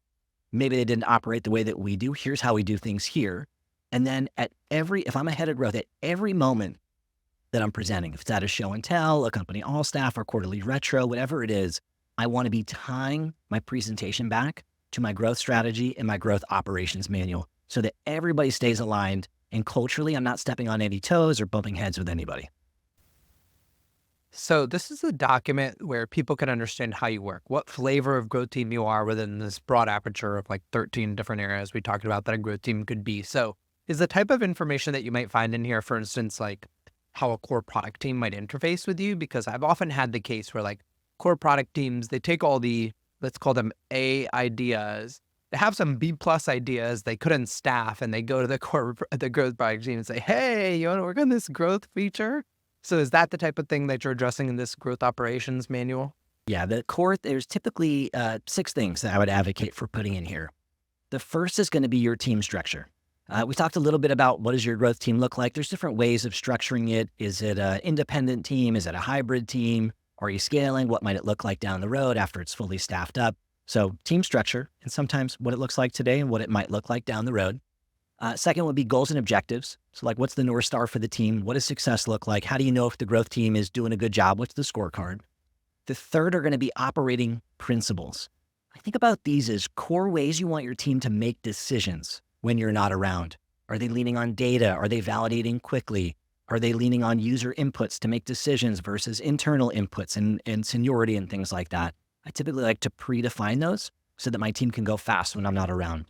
Speaker 2: maybe they didn't operate the way that we do. Here's how we do things here. And then if I'm a head of growth, at every moment that I'm presenting, if it's at a show and tell, a company all staff, or quarterly retro, whatever it is, I want to be tying my presentation back to my growth strategy and my growth operations manual so that everybody stays aligned, and culturally I'm not stepping on any toes or bumping heads with anybody.
Speaker 3: So this is a document where people can understand how you work, what flavor of growth team you are within this broad aperture of like 13 different areas we talked about that a growth team could be. So is the type of information that you might find in here, for instance, like how a core product team might interface with you? Because I've often had the case where like core product teams, they take all the, let's call them A ideas. They have some B plus ideas they couldn't staff, and they go to the growth product team and say, hey, you want to work on this growth feature? So is that the type of thing that you're addressing in this growth operations manual?
Speaker 2: Yeah, the core, there's typically 6 things that I would advocate for putting in here. The first is going to be your team structure. We talked a little bit about what does your growth team look like. There's different ways of structuring it. Is it an independent team? Is it a hybrid team? Are you scaling? What might it look like down the road after it's fully staffed up? So team structure, and sometimes what it looks like today and what it might look like down the road. Second would be goals and objectives. So like, what's the North Star for the team? What does success look like? How do you know if the growth team is doing a good job? What's the scorecard? The third are going to be operating principles. I think about these as core ways you want your team to make decisions when you're not around. Are they leaning on data? Are they validating quickly? Are they leaning on user inputs to make decisions versus internal inputs and seniority and things like that? I typically like to predefine those so that my team can go fast when I'm not around.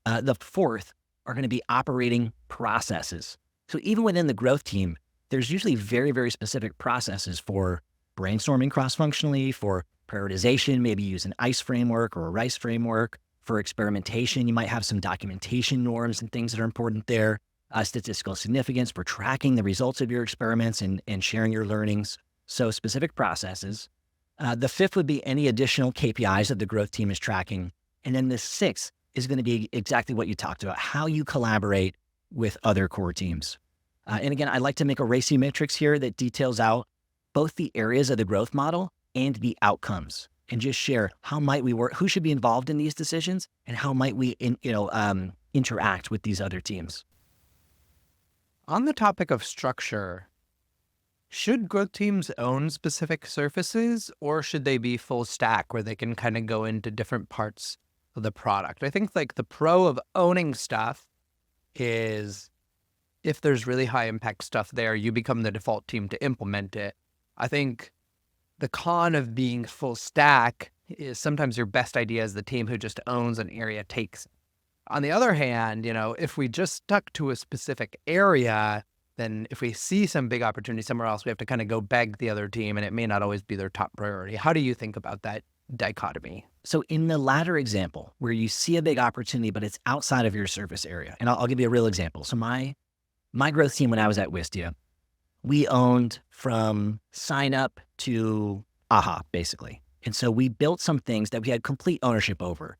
Speaker 2: The fourth are going to be operating processes. So even within the growth team, there's usually very, very specific processes for brainstorming cross-functionally, for prioritization, maybe use an ICE framework or a RICE framework. For experimentation, you might have some documentation norms and things that are important there. Statistical significance for tracking the results of your experiments and sharing your learnings. So specific processes. The fifth would be any additional KPIs that the growth team is tracking. And then the sixth is going to be exactly what you talked about, how you collaborate with other core teams. And again, I like to make a RACI matrix here that details out both the areas of the growth model and the outcomes, and just share how might we work, who should be involved in these decisions, and how might we interact with these other teams.
Speaker 3: On the topic of structure, should growth teams own specific surfaces, or should they be full stack where they can kind of go into different parts of the product? I think like the pro of owning stuff is if there's really high impact stuff there, you become the default team to implement it. I think the con of being full stack is sometimes your best idea is the team who just owns an area takes. On the other hand, if we just stuck to a specific area, then if we see some big opportunity somewhere else, we have to kind of go beg the other team, and it may not always be their top priority. How do you think about that dichotomy?
Speaker 2: So in the latter example, where you see a big opportunity, but it's outside of your surface area, and I'll give you a real example. So my growth team when I was at Wistia, we owned from sign up to AHA, basically. And so we built some things that we had complete ownership over.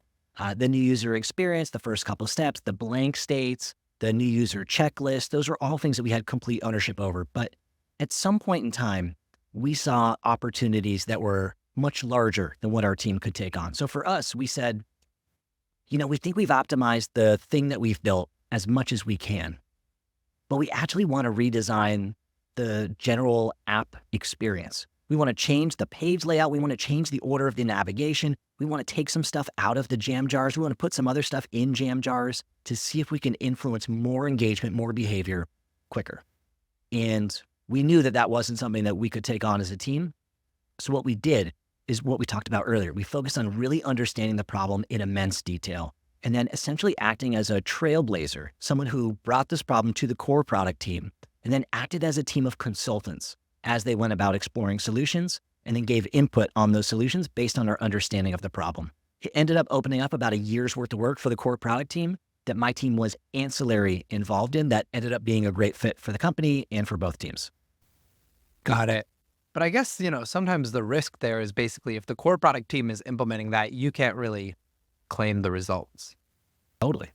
Speaker 2: The new user experience, the first couple of steps, the blank states, the new user checklist, those were all things that we had complete ownership over. But at some point in time, we saw opportunities that were much larger than what our team could take on. So for us, we said, we think we've optimized the thing that we've built as much as we can, but we actually want to redesign the general app experience. We want to change the page layout. We want to change the order of the navigation. We want to take some stuff out of the jam jars. We want to put some other stuff in jam jars to see if we can influence more engagement, more behavior quicker. And we knew that that wasn't something that we could take on as a team. So what we did is what we talked about earlier. We focused on really understanding the problem in immense detail, and then essentially acting as a trailblazer, someone who brought this problem to the core product team, and then acted as a team of consultants as they went about exploring solutions, and then gave input on those solutions based on our understanding of the problem. It ended up opening up about a year's worth of work for the core product team that my team was ancillary involved in that ended up being a great fit for the company and for both teams.
Speaker 3: Got it. But I guess, sometimes the risk there is basically if the core product team is implementing that, you can't really claim the results.
Speaker 2: Totally.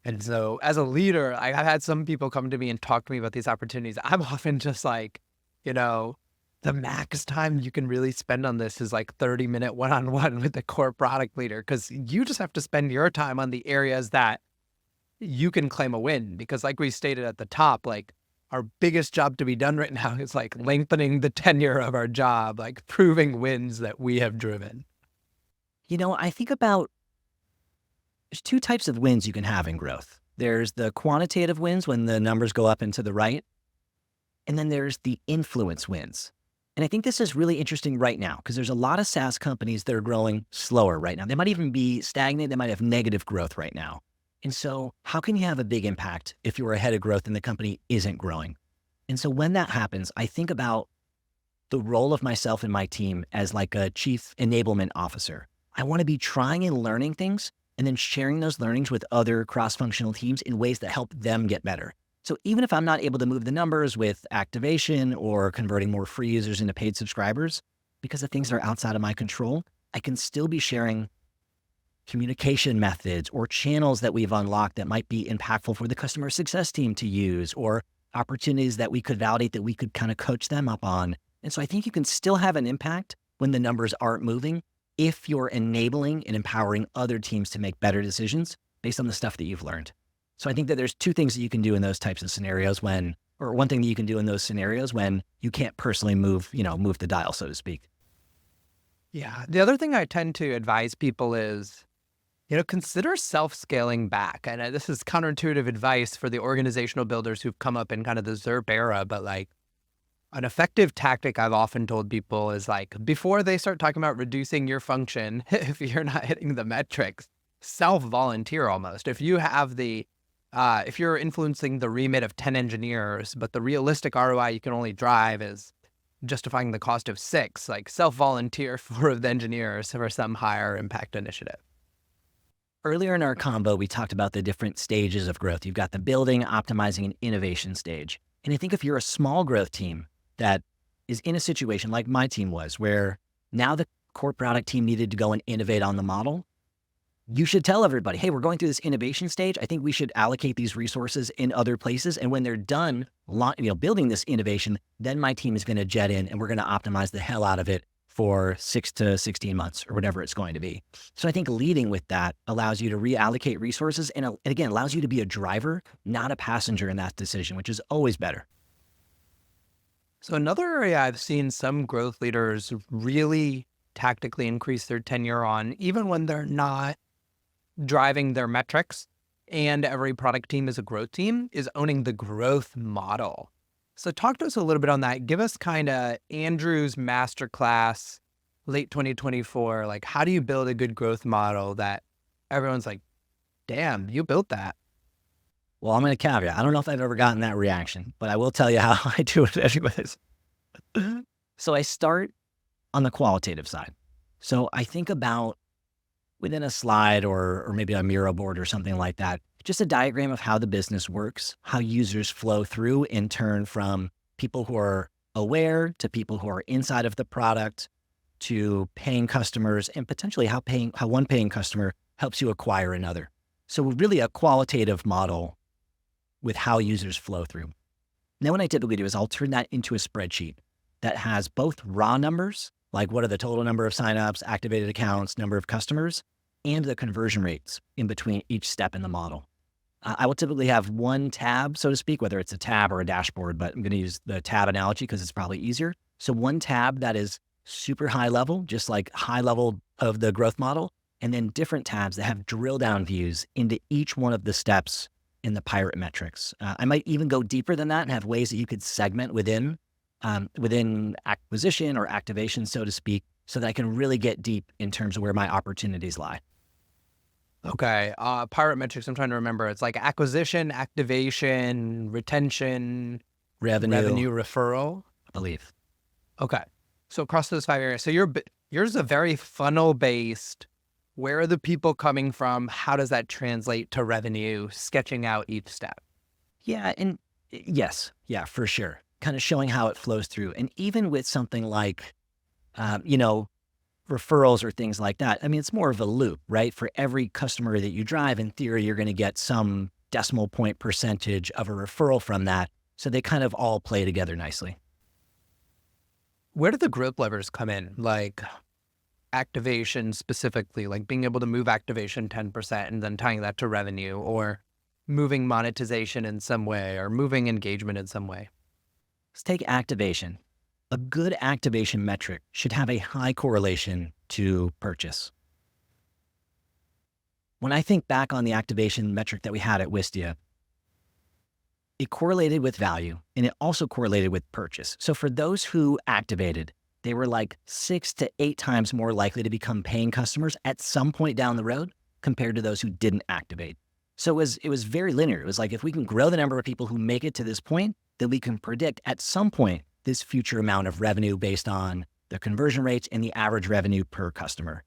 Speaker 3: And so as a leader, I've had some people come to me and talk to me about these opportunities. I'm often just like, the max time you can really spend on this is like 30-minute one-on-one with the core product leader, because you just have to spend your time on the areas that you can claim a win. Because like we stated at the top, like our biggest job to be done right now is like lengthening the tenure of our job, like proving wins that we have driven.
Speaker 2: I think about there's 2 types of wins you can have in growth. There's the quantitative wins when the numbers go up and to the right. And then there's the influence wins. And I think this is really interesting right now because there's a lot of SaaS companies that are growing slower right now. They might even be stagnant. They might have negative growth right now. And so how can you have a big impact if you're ahead of growth and the company isn't growing? And so when that happens, I think about the role of myself and my team as like a chief enablement officer. I want to be trying and learning things and then sharing those learnings with other cross-functional teams in ways that help them get better. So even if I'm not able to move the numbers with activation or converting more free users into paid subscribers, because of things that are outside of my control, I can still be sharing communication methods or channels that we've unlocked that might be impactful for the customer success team to use, or opportunities that we could validate that we could kind of coach them up on. And so I think you can still have an impact when the numbers aren't moving if you're enabling and empowering other teams to make better decisions based on the stuff that you've learned. So I think that there's two things that you can do in those types of scenarios or one thing that you can do in those scenarios when you can't personally move the dial, so to speak.
Speaker 3: Yeah. The other thing I tend to advise people is, consider self-scaling back. And this is counterintuitive advice for the organizational builders who've come up in kind of the ZERP era, but like an effective tactic I've often told people is like, before they start talking about reducing your function, if you're not hitting the metrics, self-volunteer almost. If you have if you're influencing the remit of 10 engineers, but the realistic ROI you can only drive is justifying the cost of 6, like self-volunteer 4 of the engineers for some higher impact initiative.
Speaker 2: Earlier in our combo, we talked about the different stages of growth. You've got the building, optimizing, and innovation stage. And I think if you're a small growth team that is in a situation like my team was, where now the core product team needed to go and innovate on the model, you should tell everybody, hey, we're going through this innovation stage. I think we should allocate these resources in other places. And when they're done building this innovation, then my team is going to jet in and we're going to optimize the hell out of it for 6 to 16 months or whatever it's going to be. So I think leading with that allows you to reallocate resources and again, allows you to be a driver, not a passenger in that decision, which is always better.
Speaker 3: So another area I've seen some growth leaders really tactically increase their tenure on, even when they're not driving their metrics and every product team is a growth team, is owning the growth model. So talk to us a little bit on that. Give us kind of Andrew's masterclass, late 2024. Like, how do you build a good growth model that everyone's like, damn, you built that?
Speaker 2: Well, I'm going to caveat. I don't know if I've ever gotten that reaction, but I will tell you how I do it anyways. So I start on the qualitative side. So I think about within a slide or maybe a Miro board or something like that, just a diagram of how the business works, how users flow through in turn from people who are aware to people who are inside of the product to paying customers, and potentially how one paying customer helps you acquire another. So really a qualitative model with how users flow through. Now what I typically do is I'll turn that into a spreadsheet that has both raw numbers, like what are the total number of signups, activated accounts, number of customers, and the conversion rates in between each step in the model. I will typically have one tab, so to speak, whether it's a tab or a dashboard, but I'm going to use the tab analogy because it's probably easier. So one tab that is super high level, just like high level of the growth model, and then different tabs that have drill down views into each one of the steps in the pirate metrics. I might even go deeper than that and have ways that you could segment within acquisition or activation, so to speak, so that I can really get deep in terms of where my opportunities lie.
Speaker 3: Okay. Pirate metrics, I'm trying to remember. It's like acquisition, activation, retention, revenue referral,
Speaker 2: I believe.
Speaker 3: Okay. So across those 5 areas. So yours a very funnel based. Where are the people coming from? How does that translate to revenue? Sketching out each step.
Speaker 2: Yeah. And yes. Yeah, for sure. Kind of showing how it flows through. And even with something like, referrals or things like that, I mean, it's more of a loop, right? For every customer that you drive, in theory, you're going to get some decimal point percentage of a referral from that. So they kind of all play together nicely.
Speaker 3: Where do the growth levers come in? Like activation specifically, like being able to move activation 10% and then tying that to revenue, or moving monetization in some way, or moving engagement in some way.
Speaker 2: Let's take activation. A good activation metric should have a high correlation to purchase. When I think back on the activation metric that we had at Wistia, it correlated with value, and it also correlated with purchase. So for those who activated, they were like 6 to 8 times more likely to become paying customers at some point down the road compared to those who didn't activate. So it was very linear. It was like, if we can grow the number of people who make it to this point, then we can predict at some point this future amount of revenue based on the conversion rates and the average revenue per customer.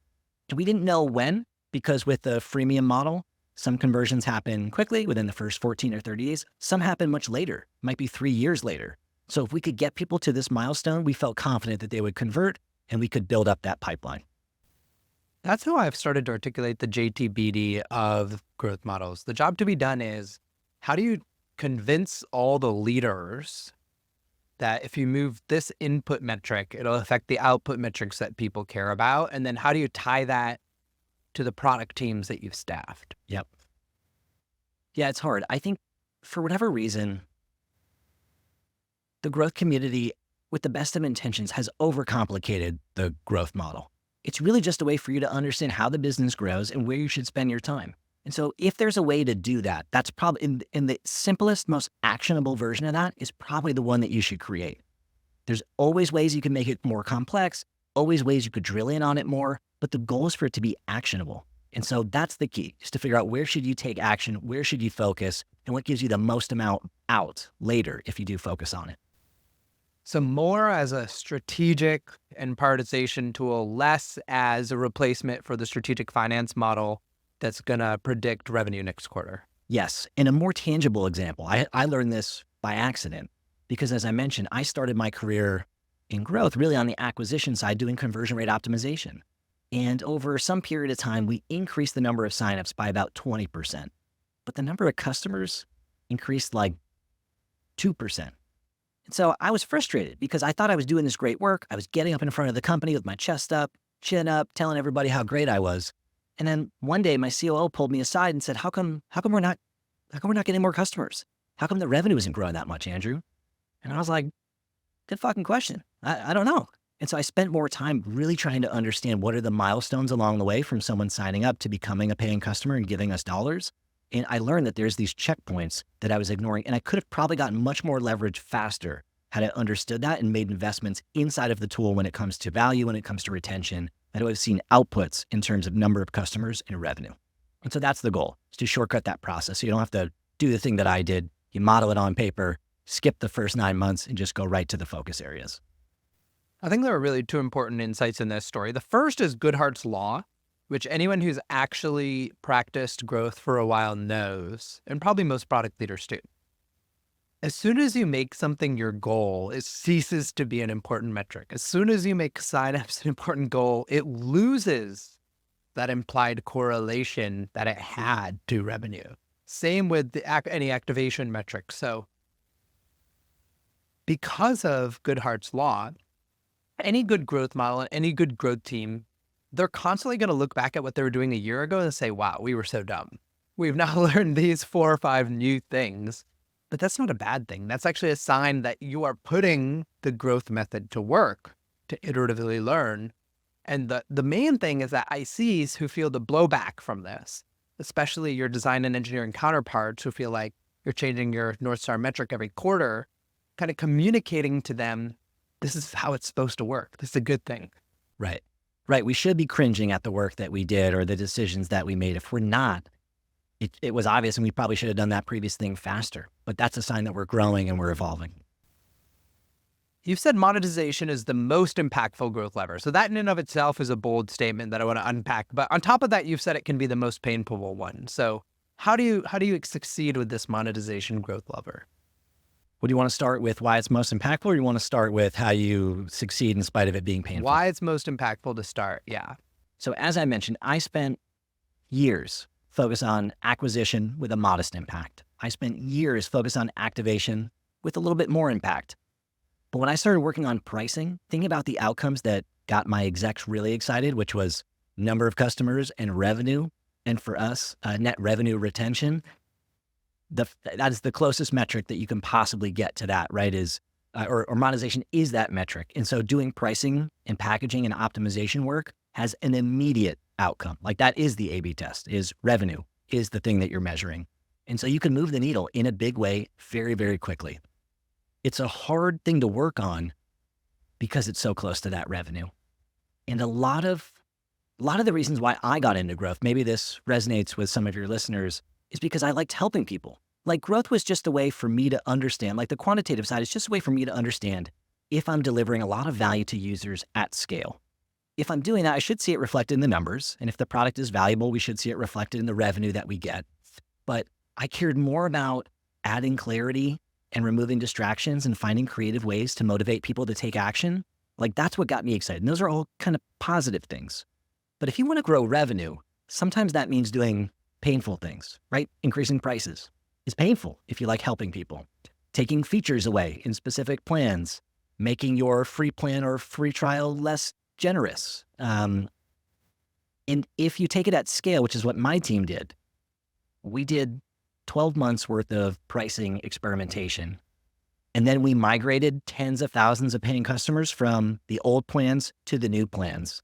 Speaker 2: And we didn't know when, because with the freemium model, some conversions happen quickly within the first 14 or 30 days. Some happen much later, might be 3 years later. So if we could get people to this milestone, we felt confident that they would convert and we could build up that pipeline.
Speaker 3: That's how I've started to articulate the JTBD of growth models. The job to be done is, how do you convince all the leaders that if you move this input metric, it'll affect the output metrics that people care about? And then how do you tie that to the product teams that you've staffed?
Speaker 2: Yep. Yeah, it's hard. I think for whatever reason, the growth community, with the best of intentions, has overcomplicated the growth model. It's really just a way for you to understand how the business grows and where you should spend your time. And so if there's a way to do that, that's probably in the simplest, most actionable version of that is probably the one that you should create. There's always ways you can make it more complex, always ways you could drill in on it more, but the goal is for it to be actionable. And so that's the key, is to figure out where should you take action, where should you focus, and what gives you the most amount out later if you do focus on it.
Speaker 3: So more as a strategic and prioritization tool, less as a replacement for the strategic finance model that's going to predict revenue next quarter.
Speaker 2: Yes. And a more tangible example, I learned this by accident because, as I mentioned, I started my career in growth really on the acquisition side doing conversion rate optimization. And over some period of time, we increased the number of signups by about 20%. But the number of customers increased like 2%. And so I was frustrated because I thought I was doing this great work. I was getting up in front of the company with my chest up, chin up, telling everybody how great I was. And then one day my COO pulled me aside and said, how come we're not getting more customers? How come the revenue isn't growing that much, Andrew? And I was like, good fucking question. I don't know. And so I spent more time really trying to understand what are the milestones along the way from someone signing up to becoming a paying customer and giving us dollars. And I learned that there's these checkpoints that I was ignoring, and I could have probably gotten much more leverage faster had I understood that and made investments inside of the tool when it comes to value, when it comes to retention, that I would have seen outputs in terms of number of customers and revenue. And so that's the goal, is to shortcut that process. So you don't have to do the thing that I did. You model it on paper, skip the first 9 months, and just go right to the focus areas.
Speaker 3: I think there are really 2 important insights in this story. The first is Goodhart's Law, which anyone who's actually practiced growth for a while knows, and probably most product leaders do. As soon as you make something your goal, it ceases to be an important metric. As soon as you make signups an important goal, it loses that implied correlation that it had to revenue. Same with any activation metric. So because of Goodhart's Law, any good growth model and any good growth team, they're constantly going to look back at what they were doing a year ago and say, wow, we were so dumb. We've now learned these 4 or 5 new things, but that's not a bad thing. That's actually a sign that you are putting the growth method to work to iteratively learn. And the main thing is that ICs who feel the blowback from this, especially your design and engineering counterparts who feel like you're changing your North Star metric every quarter, kind of communicating to them, this is how it's supposed to work. This is a good thing.
Speaker 2: Right. Right. We should be cringing at the work that we did or the decisions that we made. If we're not, it was obvious and we probably should have done that previous thing faster. But that's a sign that we're growing and we're evolving.
Speaker 3: You've said monetization is the most impactful growth lever. So that in and of itself is a bold statement that I want to unpack. But on top of that, you've said it can be the most painful one. So how do you succeed with this monetization growth lever?
Speaker 2: Well, do you want to start with why it's most impactful, or you want to start with how you succeed in spite of it being painful?
Speaker 3: Why it's most impactful to start, yeah.
Speaker 2: So as I mentioned, I spent years focused on acquisition with a modest impact. I spent years focused on activation with a little bit more impact. But when I started working on pricing, thinking about the outcomes that got my execs really excited, which was number of customers and revenue, and for us, net revenue retention, that is the closest metric that you can possibly get to that, right? Or monetization is that metric. And so doing pricing and packaging and optimization work has an immediate outcome. Like that is the A/B test, is revenue is the thing that you're measuring. And so you can move the needle in a big way very, very quickly. It's a hard thing to work on because it's so close to that revenue. And a lot of the reasons why I got into growth, maybe this resonates with some of your listeners, is because I liked helping people. Like growth was just a way for me to understand, like the quantitative side is just a way for me to understand if I'm delivering a lot of value to users at scale. If I'm doing that, I should see it reflected in the numbers. And if the product is valuable, we should see it reflected in the revenue that we get. But I cared more about adding clarity and removing distractions and finding creative ways to motivate people to take action. Like that's what got me excited. And those are all kind of positive things. But if you want to grow revenue, sometimes that means doing painful things, right? Increasing prices is painful if you like helping people. Taking features away in specific plans, making your free plan or free trial less generous. And if you take it at scale, which is what my team did, we did 12 months worth of pricing experimentation. And then we migrated tens of thousands of paying customers from the old plans to the new plans.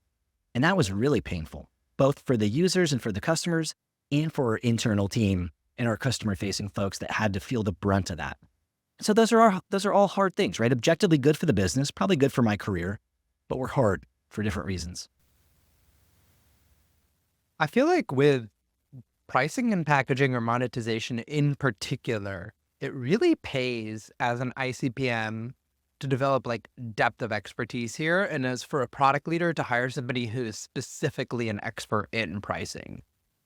Speaker 2: And that was really painful, both for the users and for the customers and for our internal team and our customer-facing folks that had to feel the brunt of that. So those are all hard things, right? Objectively good for the business, probably good for my career, but we're hard for different reasons.
Speaker 3: I feel like with pricing and packaging or monetization in particular, it really pays as an ICPM to develop like depth of expertise here, and as for a product leader to hire somebody who is specifically an expert in pricing.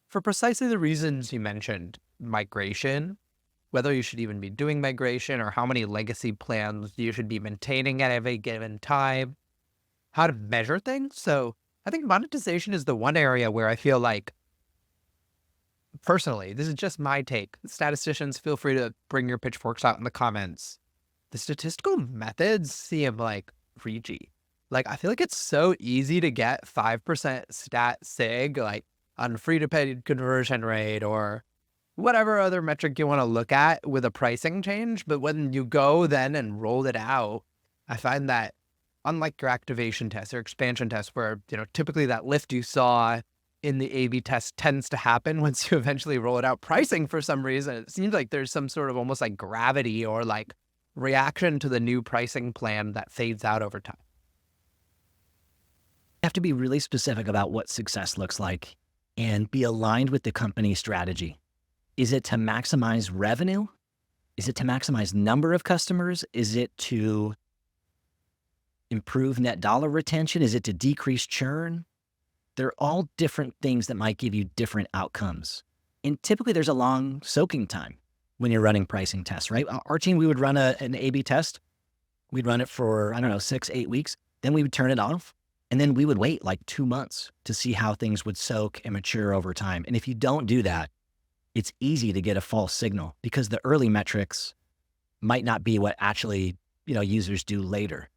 Speaker 3: For precisely the reasons you mentioned, migration, whether you should even be doing migration or how many legacy plans you should be maintaining at every given time, how to measure things. So I think monetization is the one area where I feel like, personally, this is just my take. Statisticians, feel free to bring your pitchforks out in the comments. The statistical methods seem like preachy. Like, I feel like it's so easy to get 5% stat sig, like on free to paid conversion rate or whatever other metric you want to look at with a pricing change. But when you go then and roll it out, I find that unlike your activation tests or expansion tests where, typically that lift you saw in the A/B test tends to happen once you eventually roll it out, pricing for some reason, it seems like there's some sort of almost like gravity or like reaction to the new pricing plan that fades out over time.
Speaker 2: You have to be really specific about what success looks like and be aligned with the company strategy. Is it to maximize revenue? Is it to maximize number of customers? Is it to improve net dollar retention? Is it to decrease churn? They're all different things that might give you different outcomes. And typically there's a long soaking time when you're running pricing tests, right? Our team, we would run an A/B test. We'd run it for, 6-8 weeks. Then we would turn it off. And then we would wait like 2 months to see how things would soak and mature over time. And if you don't do that, it's easy to get a false signal because the early metrics might not be what actually, users do later.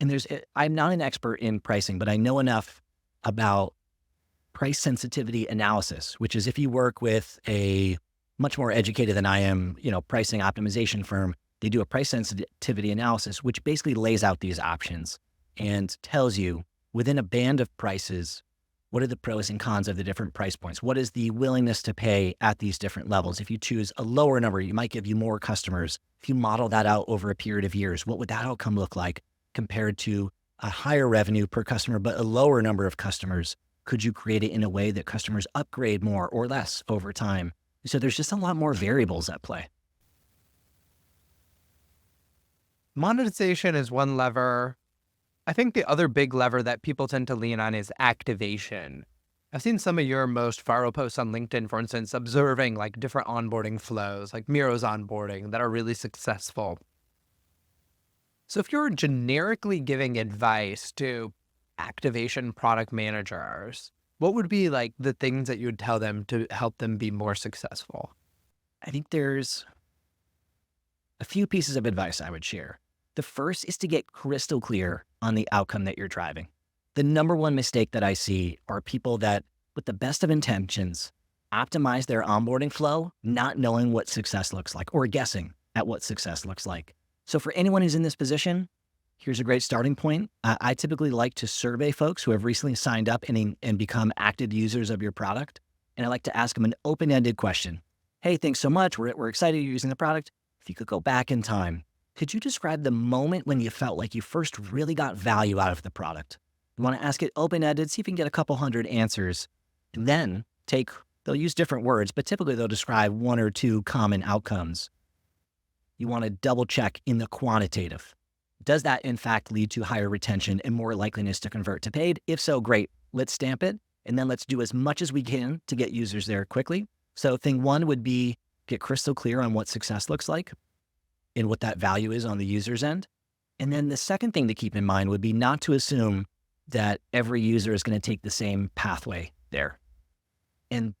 Speaker 2: And I'm not an expert in pricing, but I know enough about price sensitivity analysis, which is if you work with a much more educated than I am, pricing optimization firm, they do a price sensitivity analysis, which basically lays out these options and tells you within a band of prices, what are the pros and cons of the different price points? What is the willingness to pay at these different levels? If you choose a lower number, it might give you more customers. If you model that out over a period of years, what would that outcome look like compared to a higher revenue per customer, but a lower number of customers? Could you create it in a way that customers upgrade more or less over time? So there's just a lot more variables at play.
Speaker 3: Monetization is one lever. I think the other big lever that people tend to lean on is activation. I've seen some of your most viral posts on LinkedIn, for instance, observing like different onboarding flows, like Miro's onboarding, that are really successful. So if you're generically giving advice to activation product managers, what would be like the things that you would tell them to help them be more successful?
Speaker 2: I think there's a few pieces of advice I would share. The first is to get crystal clear on the outcome that you're driving. The number one mistake that I see are people that, with the best of intentions, optimize their onboarding flow, not knowing what success looks like or guessing at what success looks like. So for anyone who's in this position, here's a great starting point. I typically like to survey folks who have recently signed up and become active users of your product. And I like to ask them an open-ended question. hey, thanks so much. We're excited you're using the product. If you could go back in time, could you describe the moment when you felt like you first really got value out of the product? You want to ask it open-ended, see if you can get a couple hundred answers, and then they'll use different words, but typically they'll describe one or two common outcomes. You want to double check in the quantitative. Does that in fact lead to higher retention and more likeliness to convert to paid? If so, great. Let's stamp it. And then let's do as much as we can to get users there quickly. So thing one would be get crystal clear on what success looks like and what that value is on the user's end. And then the second thing to keep in mind would be not to assume that every user is going to take the same pathway there. And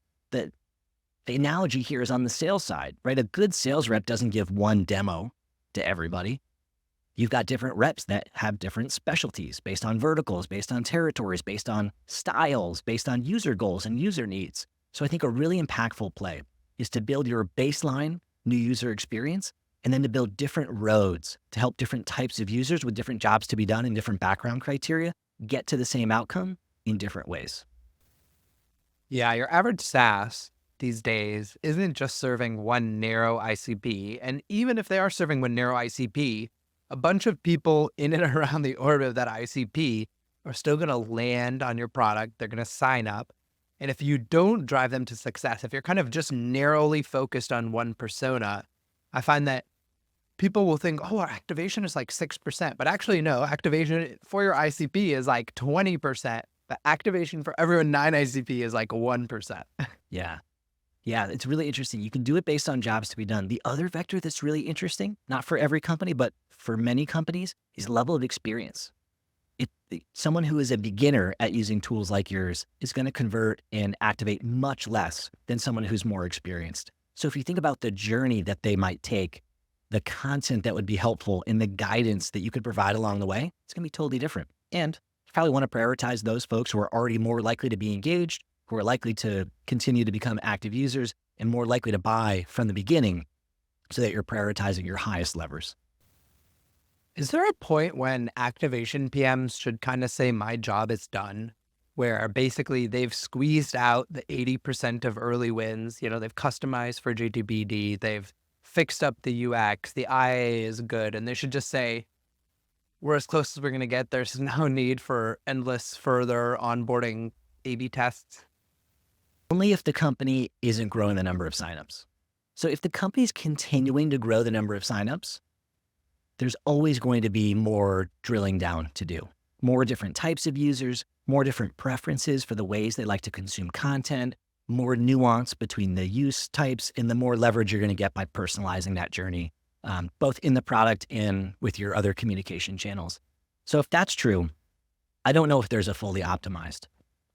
Speaker 2: the analogy here is on the sales side, right? A good sales rep doesn't give one demo to everybody. You've got different reps that have different specialties based on verticals, based on territories, based on styles, based on user goals and user needs. So I think a really impactful play is to build your baseline new user experience and then to build different roads to help different types of users with different jobs to be done and different background criteria get to the same outcome in different ways.
Speaker 3: Yeah, your average SaaS these days isn't just serving one narrow ICP. And even if they are serving one narrow ICP, a bunch of people in and around the orbit of that ICP are still going to land on your product. They're going to sign up. And if you don't drive them to success, if you're kind of just narrowly focused on one persona, I find that people will think, oh, our activation is like 6%. But actually, no, activation for your ICP is like 20%. But activation for everyone non-ICP is like 1%.
Speaker 2: Yeah, it's really interesting. You can do it based on jobs to be done. The other vector that's really interesting, not for every company, but for many companies, is level of experience. Someone who is a beginner at using tools like yours is going to convert and activate much less than someone who's more experienced. So if you think about the journey that they might take, the content that would be helpful, and the guidance that you could provide along the way, it's going to be totally different. And you probably want to prioritize those folks who are already more likely to be engaged, who are likely to continue to become active users, and more likely to buy from the beginning so that you're prioritizing your highest levers.
Speaker 3: Is there a point when activation PMs should kind of say, my job is done, where basically they've squeezed out the 80% of early wins? You know, they've customized for JTBD, they've fixed up the UX, the IA is good, and they should just say, we're as close as we're going to get. There's no need for endless further onboarding A/B tests.
Speaker 2: Only if the company isn't growing the number of signups. So if the company's continuing to grow the number of signups, there's always going to be more drilling down to do. More different types of users, more different preferences for the ways they like to consume content, more nuance between the use types, and the more leverage you're going to get by personalizing that journey, both in the product and with your other communication channels. So if that's true, I don't know if there's a fully optimized.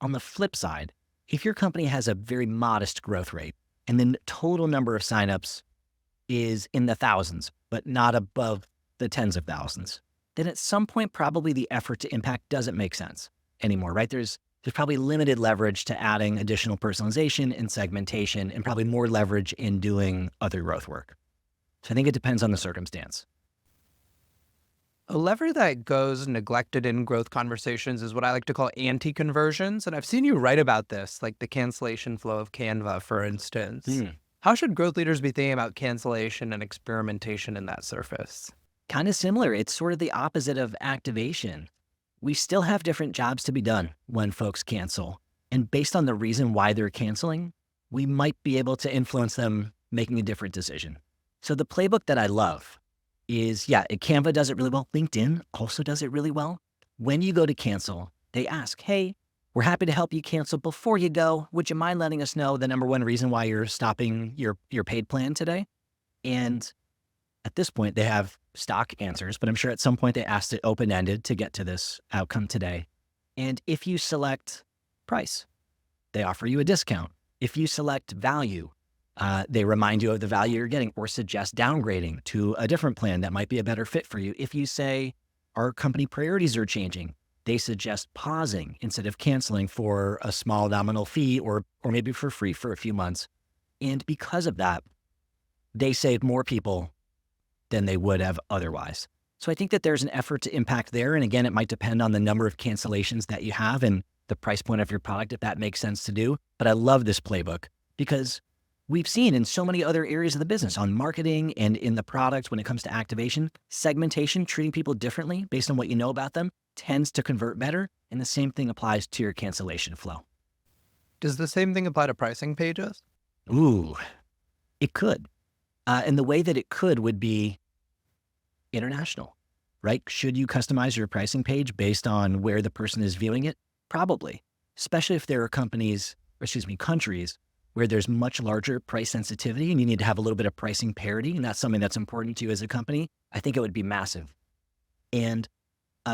Speaker 2: On the flip side, if your company has a very modest growth rate and the total number of signups is in the thousands, but not above the tens of thousands, then at some point, probably the effort to impact doesn't make sense anymore, right? There's probably limited leverage to adding additional personalization and segmentation, and probably more leverage in doing other growth work. So I think it depends on the circumstance.
Speaker 3: A lever that goes neglected in growth conversations is what I like to call anti-conversions. And I've seen you write about this, like the cancellation flow of Canva, for instance. How should growth leaders be thinking about cancellation and experimentation in that surface?
Speaker 2: Kind of similar. It's sort of the opposite of activation. We still have different jobs to be done when folks cancel. And based on the reason why they're canceling, we might be able to influence them making a different decision. So the playbook that I love is, Canva does it really well. LinkedIn also does it really well. When you go to cancel, they ask, hey, we're happy to help you cancel. Before you go, would you mind letting us know the number one reason why you're stopping your paid plan today? And at this point, they have stock answers, but I'm sure at some point they asked it open-ended to get to this outcome today. And if you select price, they offer you a discount. If you select value, they remind you of the value you're getting or suggest downgrading to a different plan that might be a better fit for you. If you say, our company priorities are changing, they suggest pausing instead of canceling for a small nominal fee or maybe for free for a few months. And because of that, they save more people than they would have otherwise. So I think that there's an effort to impact there. And again, it might depend on the number of cancellations that you have and the price point of your product, if that makes sense to do. But I love this playbook because we've seen in so many other areas of the business, on marketing and in the product when it comes to activation, segmentation, treating people differently based on what you know about them tends to convert better. And the same thing applies to your cancellation flow.
Speaker 3: Does the same thing apply to pricing pages?
Speaker 2: Ooh, it could. And the way that it could would be international, right? Should you customize your pricing page based on where the person is viewing it? Probably, especially if there are countries where there's much larger price sensitivity and you need to have a little bit of pricing parity, and that's something that's important to you as a company. I think it would be massive. And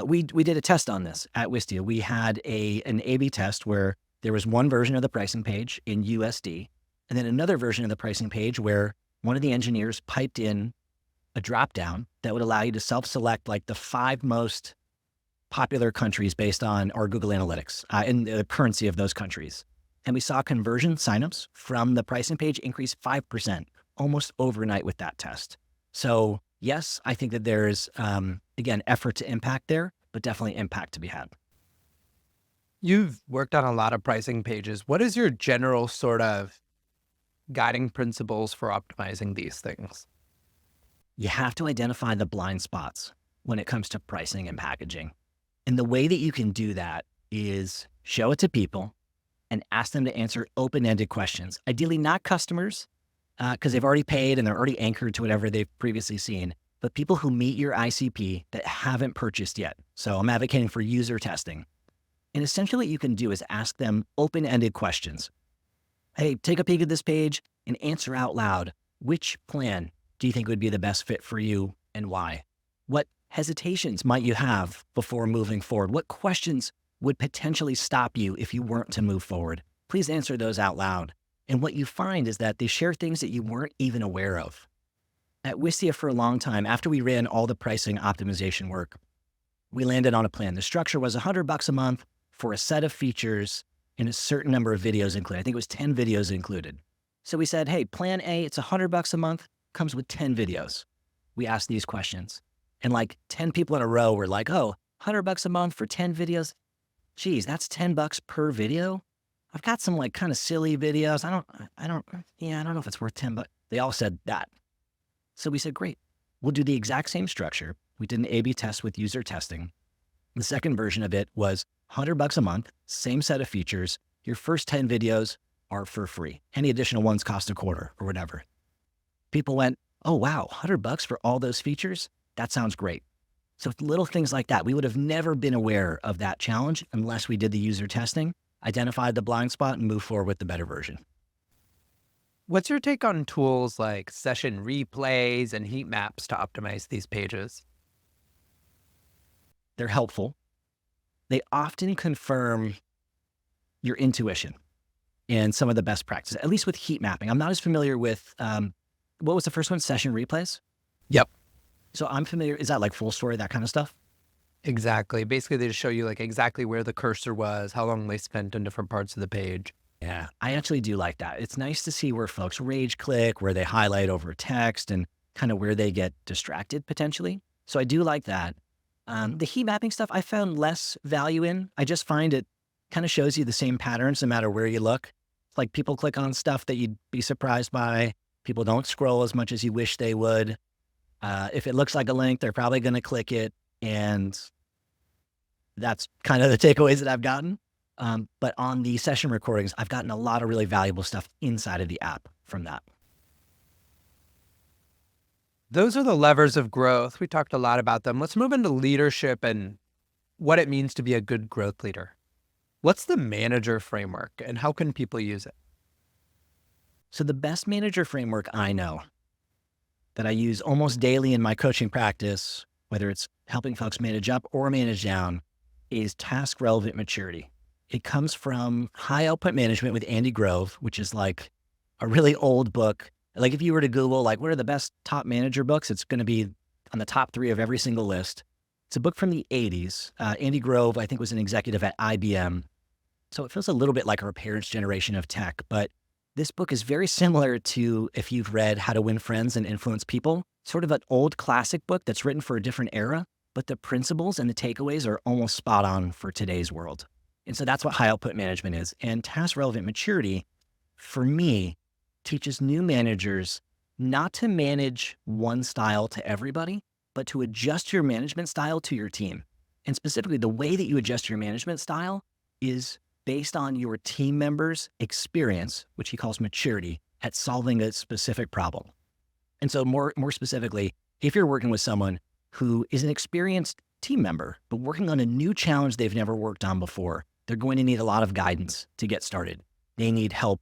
Speaker 2: we did a test on this at Wistia. We had an A/B test where there was one version of the pricing page in USD, and then another version of the pricing page where one of the engineers piped in a drop-down that would allow you to self-select like the 5 most popular countries based on our Google Analytics and the currency of those countries. And we saw conversion signups from the pricing page increase 5% almost overnight with that test. So yes, I think that there's, again, effort to impact there, but definitely impact to be had.
Speaker 3: You've worked on a lot of pricing pages. What is your general sort of guiding principles for optimizing these things?
Speaker 2: You have to identify the blind spots when it comes to pricing and packaging. And the way that you can do that is show it to people and ask them to answer open-ended questions. Ideally not customers, because they've already paid and they're already anchored to whatever they've previously seen, but people who meet your ICP that haven't purchased yet. So I'm advocating for user testing. And essentially what you can do is ask them open-ended questions. Hey, take a peek at this page and answer out loud, which plan do you think would be the best fit for you and why? What hesitations might you have before moving forward? What questions would potentially stop you if you weren't to move forward? Please answer those out loud. And what you find is that they share things that you weren't even aware of. At Wistia for a long time, after we ran all the pricing optimization work, we landed on a plan. The structure was $100 a month for a set of features and a certain number of videos included. I think it was 10 videos included. So we said, hey, plan A, it's $100 a month, comes with 10 videos. We asked these questions. And like 10 people in a row were like, oh, $100 a month for 10 videos. Geez, that's $10 per video. I've got some like kind of silly videos. I don't know if it's worth 10 bucks. They all said that. So we said, great, we'll do the exact same structure. We did an A/B test with user testing. The second version of it was $100 a month, same set of features. Your first 10 videos are for free. Any additional ones cost a quarter or whatever. People went, oh, wow, $100 for all those features? That sounds great. So little things like that, we would have never been aware of that challenge unless we did the user testing, identified the blind spot, and moved forward with the better version.
Speaker 3: What's your take on tools like session replays and heat maps to optimize these pages?
Speaker 2: They're helpful. They often confirm your intuition and some of the best practices, at least with heat mapping. I'm not as familiar with, what was the first one? Session replays?
Speaker 3: Yep.
Speaker 2: So I'm familiar. Is that like full story, that kind of stuff?
Speaker 3: Exactly. Basically, they just show you like exactly where the cursor was, how long they spent on different parts of the page.
Speaker 2: Yeah, I actually do like that. It's nice to see where folks rage click, where they highlight over text, and kind of where they get distracted potentially. So I do like that. The heat mapping stuff I found less value in. I just find it kind of shows you the same patterns no matter where you look. It's like people click on stuff that you'd be surprised by. People don't scroll as much as you wish they would. If it looks like a link, they're probably going to click it. And that's kind of the takeaways that I've gotten. But on the session recordings, I've gotten a lot of really valuable stuff inside of the app from that.
Speaker 3: Those are the levers of growth. We talked a lot about them. Let's move into leadership and what it means to be a good growth leader. What's the manager framework and how can people use it?
Speaker 2: So the best manager framework I know that I use almost daily in my coaching practice, whether it's helping folks manage up or manage down, is task relevant maturity. It comes from High Output Management with Andy Grove, which is like a really old book. Like if you were to Google, like what are the best top manager books, it's going to be on the top 3 of every single list. It's a book from the 80s. Andy Grove, I think, was an executive at IBM. So it feels a little bit like our parents' generation of tech, but this book is very similar to if you've read How to Win Friends and Influence People, sort of an old classic book that's written for a different era, but the principles and the takeaways are almost spot on for today's world. And so that's what high output management is. And task relevant maturity, for me, teaches new managers not to manage one style to everybody, but to adjust your management style to your team. And specifically, the way that you adjust your management style is based on your team members' experience, which he calls maturity, at solving a specific problem. And so more specifically, if you're working with someone who is an experienced team member, but working on a new challenge they've never worked on before, they're going to need a lot of guidance to get started. They need help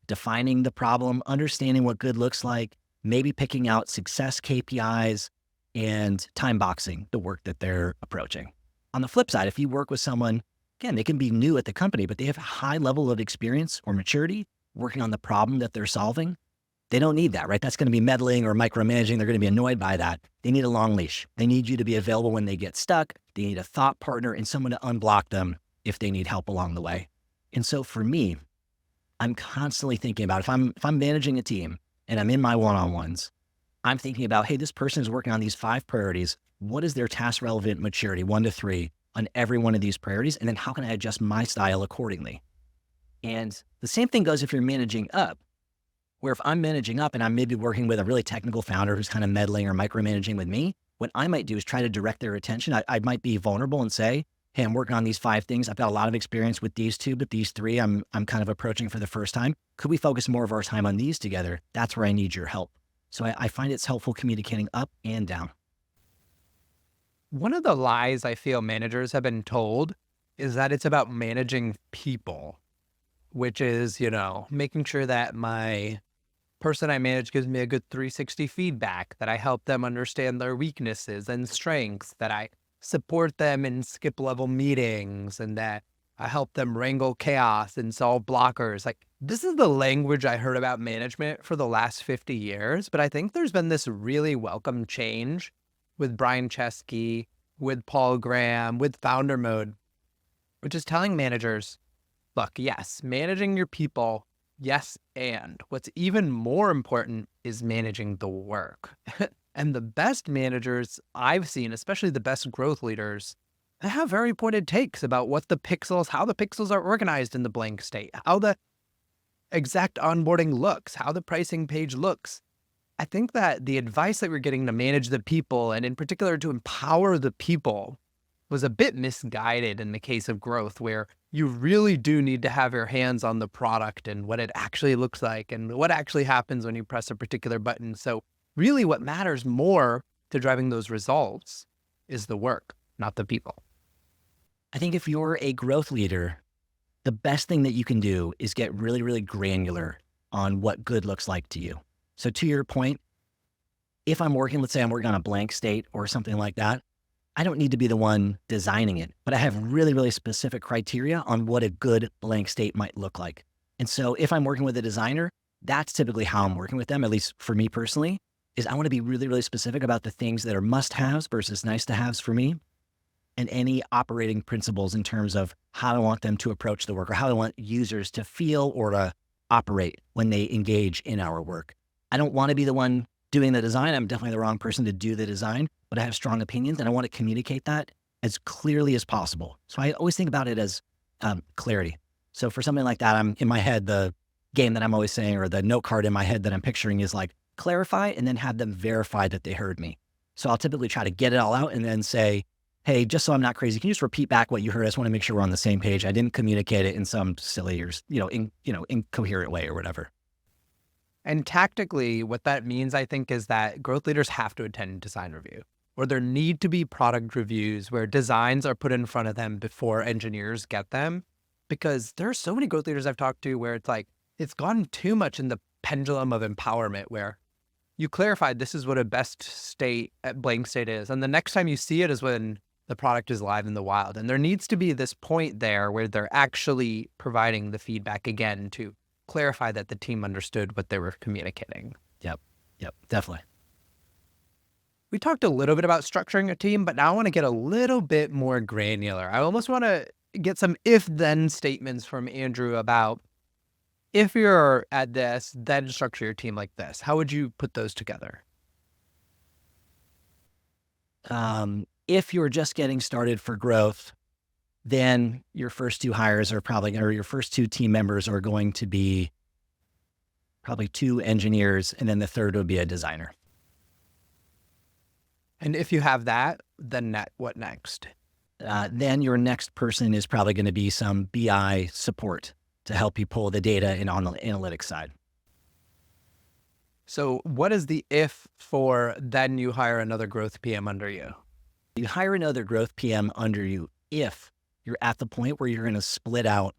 Speaker 2: defining the problem, understanding what good looks like, maybe picking out success KPIs, and time boxing the work that they're approaching. On the flip side, if you work with someone, again, they can be new at the company, but they have a high level of experience or maturity working on the problem that they're solving. They don't need that, right? That's going to be meddling or micromanaging. They're going to be annoyed by that. They need a long leash. They need you to be available when they get stuck. They need a thought partner and someone to unblock them if they need help along the way. And so for me, I'm constantly thinking about if I'm managing a team and I'm in my one-on-ones, I'm thinking about, hey, this person is working on these 5 priorities. What is their task relevant maturity, 1 to 3 on every one of these priorities? And then how can I adjust my style accordingly? And the same thing goes if you're managing up, where if I'm managing up and I'm maybe working with a really technical founder who's kind of meddling or micromanaging with me, what I might do is try to direct their attention. I might be vulnerable and say, hey, I'm working on these 5 things. I've got a lot of experience with these 2, but these 3 I'm kind of approaching for the first time. Could we focus more of our time on these together? That's where I need your help. So I find it's helpful communicating up and down.
Speaker 3: One of the lies I feel managers have been told is that it's about managing people, which is, making sure that my person I manage gives me a good 360 feedback, that I help them understand their weaknesses and strengths, that I support them in skip level meetings, and that I help them wrangle chaos and solve blockers. Like, this is the language I heard about management for the last 50 years, but I think there's been this really welcome change with Brian Chesky, with Paul Graham, with Founder Mode, which is telling managers, look, yes, managing your people, yes, and what's even more important is managing the work. And the best managers I've seen, especially the best growth leaders, they have very pointed takes about how the pixels are organized in the blank state, how the exact onboarding looks, how the pricing page looks. I think that the advice that we're getting to manage the people, and in particular to empower the people, was a bit misguided in the case of growth, where you really do need to have your hands on the product and what it actually looks like and what actually happens when you press a particular button. So really what matters more to driving those results is the work, not the people.
Speaker 2: I think if you're a growth leader, the best thing that you can do is get really, really granular on what good looks like to you. So to your point, if let's say I'm working on a blank state or something like that, I don't need to be the one designing it, but I have really, really specific criteria on what a good blank state might look like. And so if I'm working with a designer, that's typically how I'm working with them, at least for me personally, is I want to be really, really specific about the things that are must-haves versus nice-to-haves for me, and any operating principles in terms of how I want them to approach the work or how I want users to feel or to operate when they engage in our work. I don't want to be the one doing the design. I'm definitely the wrong person to do the design, but I have strong opinions and I want to communicate that as clearly as possible. So I always think about it as clarity. So for something like that, I'm in my head, the game that I'm always saying, or the note card in my head that I'm picturing is like clarify and then have them verify that they heard me. So I'll typically try to get it all out and then say, hey, just so I'm not crazy, can you just repeat back what you heard? I just want to make sure we're on the same page. I didn't communicate it in some silly or, incoherent way or whatever.
Speaker 3: And tactically, what that means, I think, is that growth leaders have to attend design review, or there need to be product reviews where designs are put in front of them before engineers get them. Because there are so many growth leaders I've talked to where it's like, it's gone too much in the pendulum of empowerment, where you clarified this is what a best state at blank state is. And the next time you see it is when the product is live in the wild. And there needs to be this point there where they're actually providing the feedback again to clarify that the team understood what they were communicating.
Speaker 2: Yep, definitely.
Speaker 3: We talked a little bit about structuring a team, but now I want to get a little bit more granular. I almost want to get some if-then statements from Andrew about, if you're at this, then structure your team like this. How would you put those together?
Speaker 2: If you're just getting started for growth, then your first 2 hires are probably, or your first 2 team members are going to be probably 2 engineers, and then the third would be a designer.
Speaker 3: And if you have that, then what next?
Speaker 2: Then your next person is probably going to be some BI support to help you pull the data in on the analytics side.
Speaker 3: So what is the if for then you hire another growth PM under you?
Speaker 2: You hire another growth PM under you if you're at the point where you're going to split out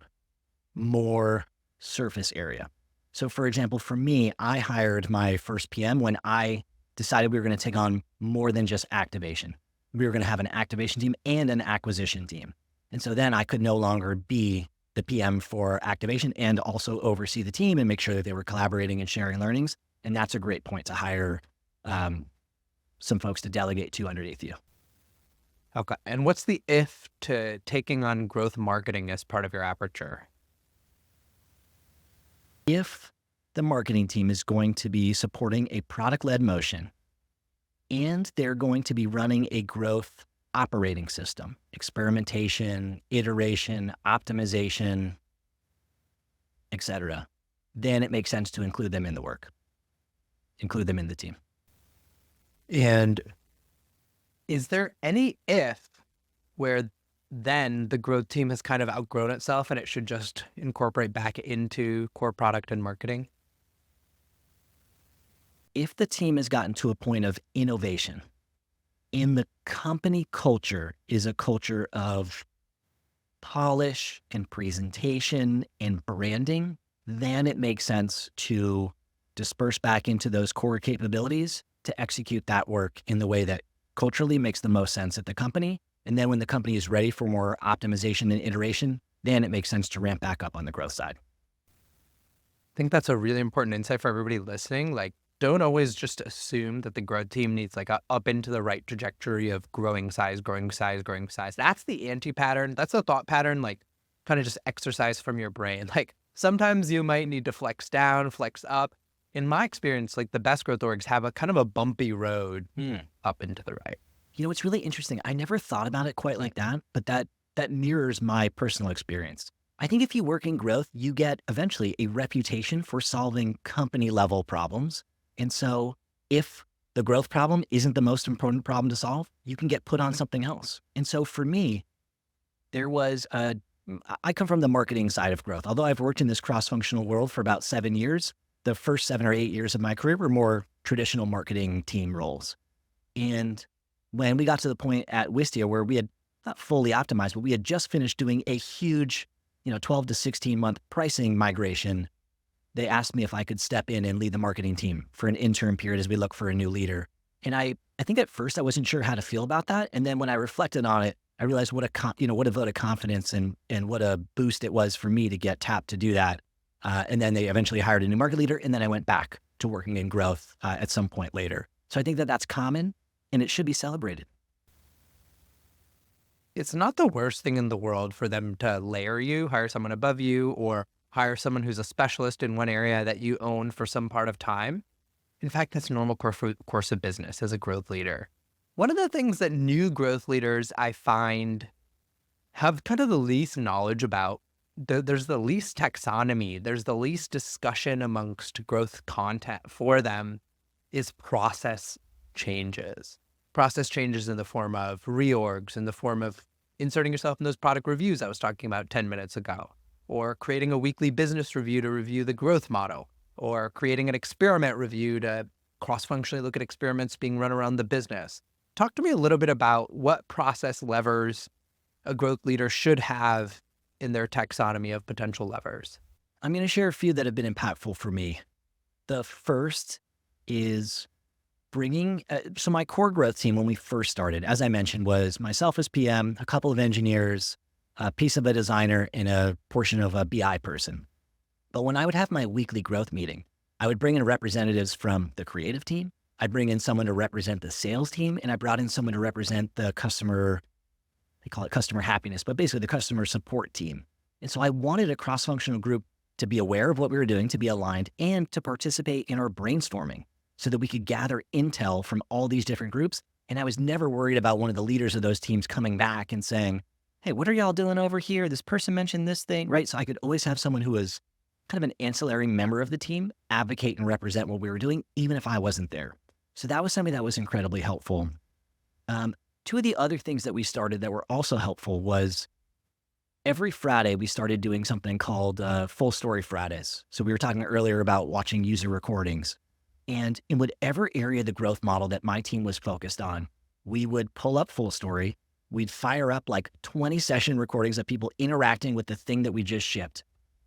Speaker 2: more surface area. So for example, for me, I hired my first PM when I decided we were going to take on more than just activation. We were going to have an activation team and an acquisition team. And so then I could no longer be the PM for activation and also oversee the team and make sure that they were collaborating and sharing learnings. And that's a great point to hire some folks to delegate to underneath you.
Speaker 3: Okay. And what's the if to taking on growth marketing as part of your aperture?
Speaker 2: If the marketing team is going to be supporting a product-led motion and they're going to be running a growth operating system, experimentation, iteration, optimization, etc., then it makes sense to include them in the work, include them in the team.
Speaker 3: And is there any if where then the growth team has kind of outgrown itself and it should just incorporate back into core product and marketing?
Speaker 2: If the team has gotten to a point of innovation and the company culture is a culture of polish and presentation and branding, then it makes sense to disperse back into those core capabilities to execute that work in the way that culturally makes the most sense at the company. And then when the company is ready for more optimization and iteration, then it makes sense to ramp back up on the growth side.
Speaker 3: I think that's a really important insight for everybody listening. Like, don't always just assume that the growth team needs like a up into the right trajectory of growing size, growing size, growing size. That's the anti-pattern. That's a thought pattern, like kind of just exercise from your brain. Like sometimes you might need to flex down, flex up. In my experience, like the best growth orgs have a kind of a bumpy road up into the right.
Speaker 2: You know, it's really interesting. I never thought about it quite like that, but that mirrors my personal experience. I think if you work in growth, you get eventually a reputation for solving company level problems. And so if the growth problem isn't the most important problem to solve, you can get put on something else. And so for me, I come from the marketing side of growth. Although I've worked in this cross-functional world for about 7 years, the first 7 or 8 years of my career were more traditional marketing team roles. And when we got to the point at Wistia where we had not fully optimized, but we had just finished doing a huge, 12 to 16 month pricing migration, they asked me if I could step in and lead the marketing team for an interim period as we look for a new leader. And I think at first I wasn't sure how to feel about that. And then when I reflected on it, I realized what a vote of confidence and what a boost it was for me to get tapped to do that. And then they eventually hired a new market leader. And then I went back to working in growth at some point later. So I think that that's common and it should be celebrated.
Speaker 3: It's not the worst thing in the world for them to layer you, hire someone above you, or hire someone who's a specialist in one area that you own for some part of time. In fact, that's a normal course of business as a growth leader. One of the things that new growth leaders I find have kind of the least knowledge about, there's the least taxonomy, there's the least discussion amongst growth content for them, is process changes. Process changes in the form of reorgs, in the form of inserting yourself in those product reviews I was talking about 10 minutes ago, or creating a weekly business review to review the growth model, or creating an experiment review to cross-functionally look at experiments being run around the business. Talk to me a little bit about what process levers a growth leader should have in their taxonomy of potential levers.
Speaker 2: I'm going to share a few that have been impactful for me. The first is bringing, so my core growth team when we first started, as I mentioned, was myself as PM, a couple of engineers, a piece of a designer, and a portion of a BI person. But when I would have my weekly growth meeting, I would bring in representatives from the creative team. I'd bring in someone to represent the sales team, and I brought in someone to represent the customer, they call it customer happiness, but basically the customer support team. And so I wanted a cross-functional group to be aware of what we were doing, to be aligned, and to participate in our brainstorming so that we could gather intel from all these different groups. And I was never worried about one of the leaders of those teams coming back and saying, hey, what are y'all doing over here? This person mentioned this thing, right? So I could always have someone who was kind of an ancillary member of the team, advocate and represent what we were doing, even if I wasn't there. So that was something that was incredibly helpful. Two of the other things that we started that were also helpful was every Friday we started doing something called Full Story Fridays. So we were talking earlier about watching user recordings. And in whatever area of the growth model that my team was focused on, we would pull up Full Story. We'd fire up like 20 session recordings of people interacting with the thing that we just shipped.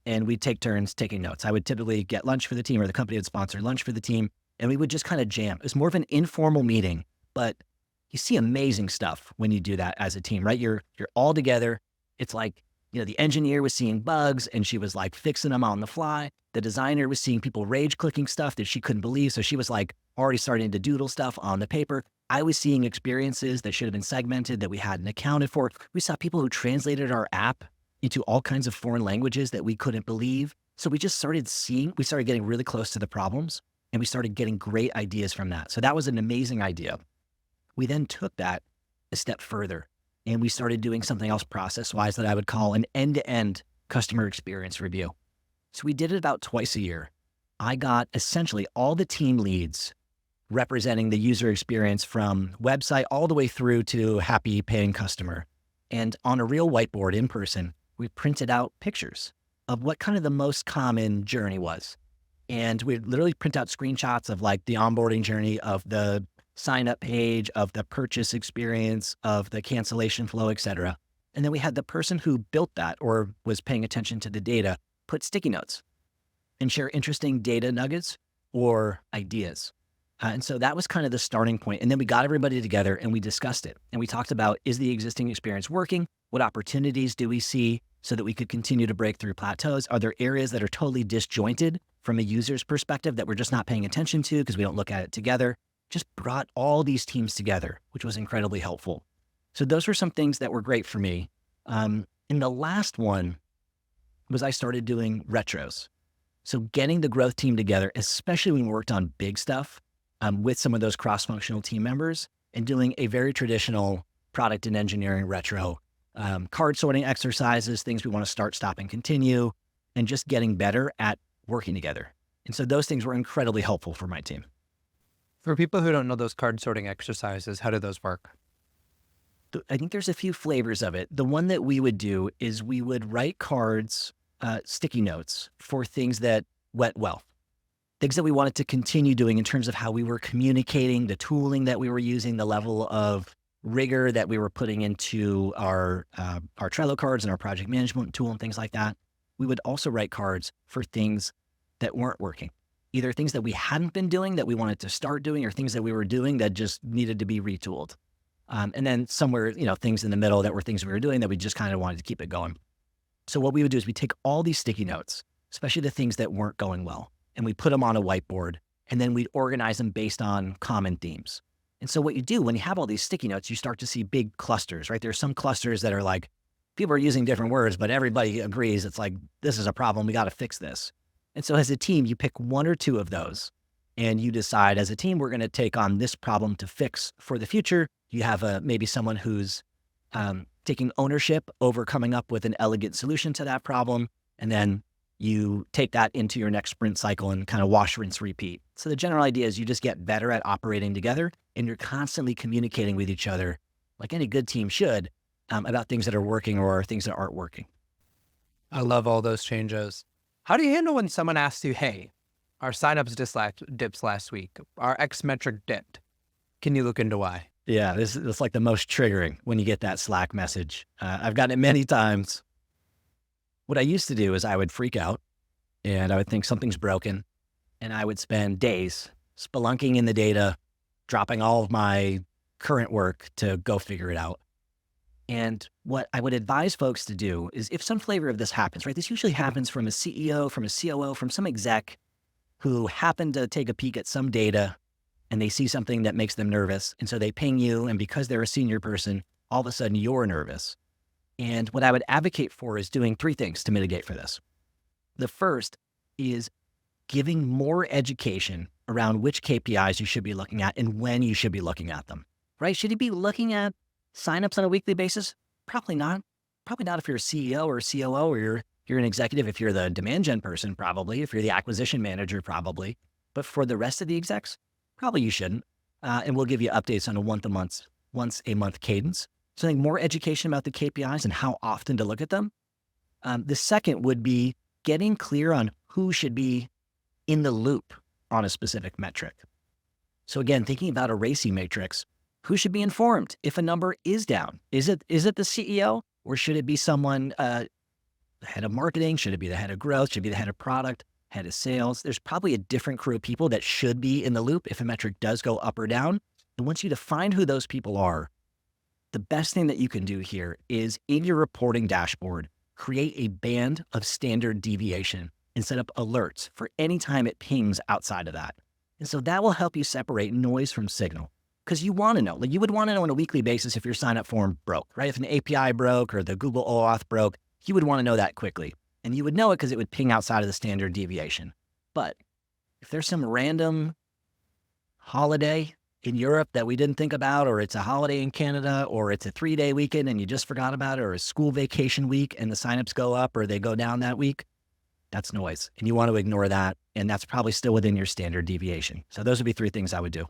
Speaker 2: And we'd take turns taking notes. I would typically get lunch for the team, or the company would sponsor lunch for the team. And we would just kind of jam. It was more of an informal meeting, but you see amazing stuff when you do that as a team, right? You're all together. It's like, the engineer was seeing bugs and she was like fixing them on the fly. The designer was seeing people rage clicking stuff that she couldn't believe. So she was like already starting to doodle stuff on the paper. I was seeing experiences that should have been segmented that we hadn't accounted for. We saw people who translated our app into all kinds of foreign languages that we couldn't believe. So we just started getting really close to the problems, and we started getting great ideas from that. So that was an amazing idea. We then took that a step further, and we started doing something else process-wise that I would call an end-to-end customer experience review. So we did it about twice a year. I got essentially all the team leads representing the user experience from website all the way through to happy paying customer. And on a real whiteboard in person, we printed out pictures of what kind of the most common journey was. And we'd literally print out screenshots of like the onboarding journey, of the sign up page, of the purchase experience, of the cancellation flow, et cetera. And then we had the person who built that or was paying attention to the data put sticky notes and share interesting data nuggets or ideas. And so that was kind of the starting point. And then we got everybody together and we discussed it. And we talked about, is the existing experience working? What opportunities do we see so that we could continue to break through plateaus? Are there areas that are totally disjointed from a user's perspective that we're just not paying attention to because we don't look at it together? Just brought all these teams together, which was incredibly helpful. So those were some things that were great for me. And the last one was I started doing retros. So getting the growth team together, especially when we worked on big stuff with some of those cross-functional team members, and doing a very traditional product and engineering retro, card sorting exercises, things we want to start, stop, and continue, and just getting better at working together. And so those things were incredibly helpful for my team.
Speaker 3: For people who don't know those card sorting exercises, how do those work?
Speaker 2: I think there's a few flavors of it. The one that we would do is we would write cards, sticky notes for things that went well, things that we wanted to continue doing in terms of how we were communicating, the tooling that we were using, the level of rigor that we were putting into our Trello cards and our project management tool and things like that. We would also write cards for things that weren't working, either things that we hadn't been doing that we wanted to start doing, or things that we were doing that just needed to be retooled. And then somewhere, things in the middle that were things we were doing that we just kind of wanted to keep it going. So what we would do is we take all these sticky notes, especially the things that weren't going well, and we put them on a whiteboard, and then we'd organize them based on common themes. And so what you do when you have all these sticky notes, you start to see big clusters, right? There's some clusters that are like, people are using different words, but everybody agrees it's like, this is a problem, we got to fix this. And so as a team, you pick one or two of those, and you decide as a team, we're going to take on this problem to fix for the future. You have maybe someone who's taking ownership over coming up with an elegant solution to that problem. And then you take that into your next sprint cycle and kind of wash, rinse, repeat. So the general idea is you just get better at operating together, and you're constantly communicating with each other, like any good team should, about things that are working or things that aren't working.
Speaker 3: I love all those changes. How do you handle when someone asks you, hey, our signups dips last week, our X metric dipped. Can you look into why?
Speaker 2: Yeah, this is like the most triggering when you get that Slack message. I've gotten it many times. What I used to do is I would freak out and I would think something's broken, and I would spend days spelunking in the data, dropping all of my current work to go figure it out. And what I would advise folks to do is, if some flavor of this happens, right? This usually happens from a CEO, from a COO, from some exec who happened to take a peek at some data and they see something that makes them nervous. And so they ping you, and because they're a senior person, all of a sudden you're nervous. And what I would advocate for is doing three things to mitigate for this. The first is giving more education around which KPIs you should be looking at and when you should be looking at them, right? Should you be looking at signups on a weekly basis? Probably not. Probably not if you're a CEO or a COO, or you're you're an executive, if you're the demand gen person, probably. If you're the acquisition manager, probably. But for the rest of the execs, probably you shouldn't. And we'll give you updates on a once a month cadence. So I think more education about the KPIs and how often to look at them. The second would be getting clear on who should be in the loop on a specific metric. So again, thinking about a RACI matrix, who should be informed if a number is down? Is it the CEO, or should it be someone, the head of marketing? Should it be the head of growth? Should it be the head of product, head of sales? There's probably a different crew of people that should be in the loop if a metric does go up or down. And once you define who those people are, the best thing that you can do here is in your reporting dashboard, create a band of standard deviation and set up alerts for any time it pings outside of that. And so that will help you separate noise from signal. Because you want to know, like you would want to know on a weekly basis if your sign-up form broke, right? If an API broke or the Google OAuth broke, you would want to know that quickly. And you would know it because it would ping outside of the standard deviation. But if there's some random holiday in Europe that we didn't think about, or it's a holiday in Canada, or it's a 3-day weekend and you just forgot about it, or a school vacation week and the signups go up or they go down that week, that's noise. And you want to ignore that. And that's probably still within your standard deviation. So those would be 3 things I would do.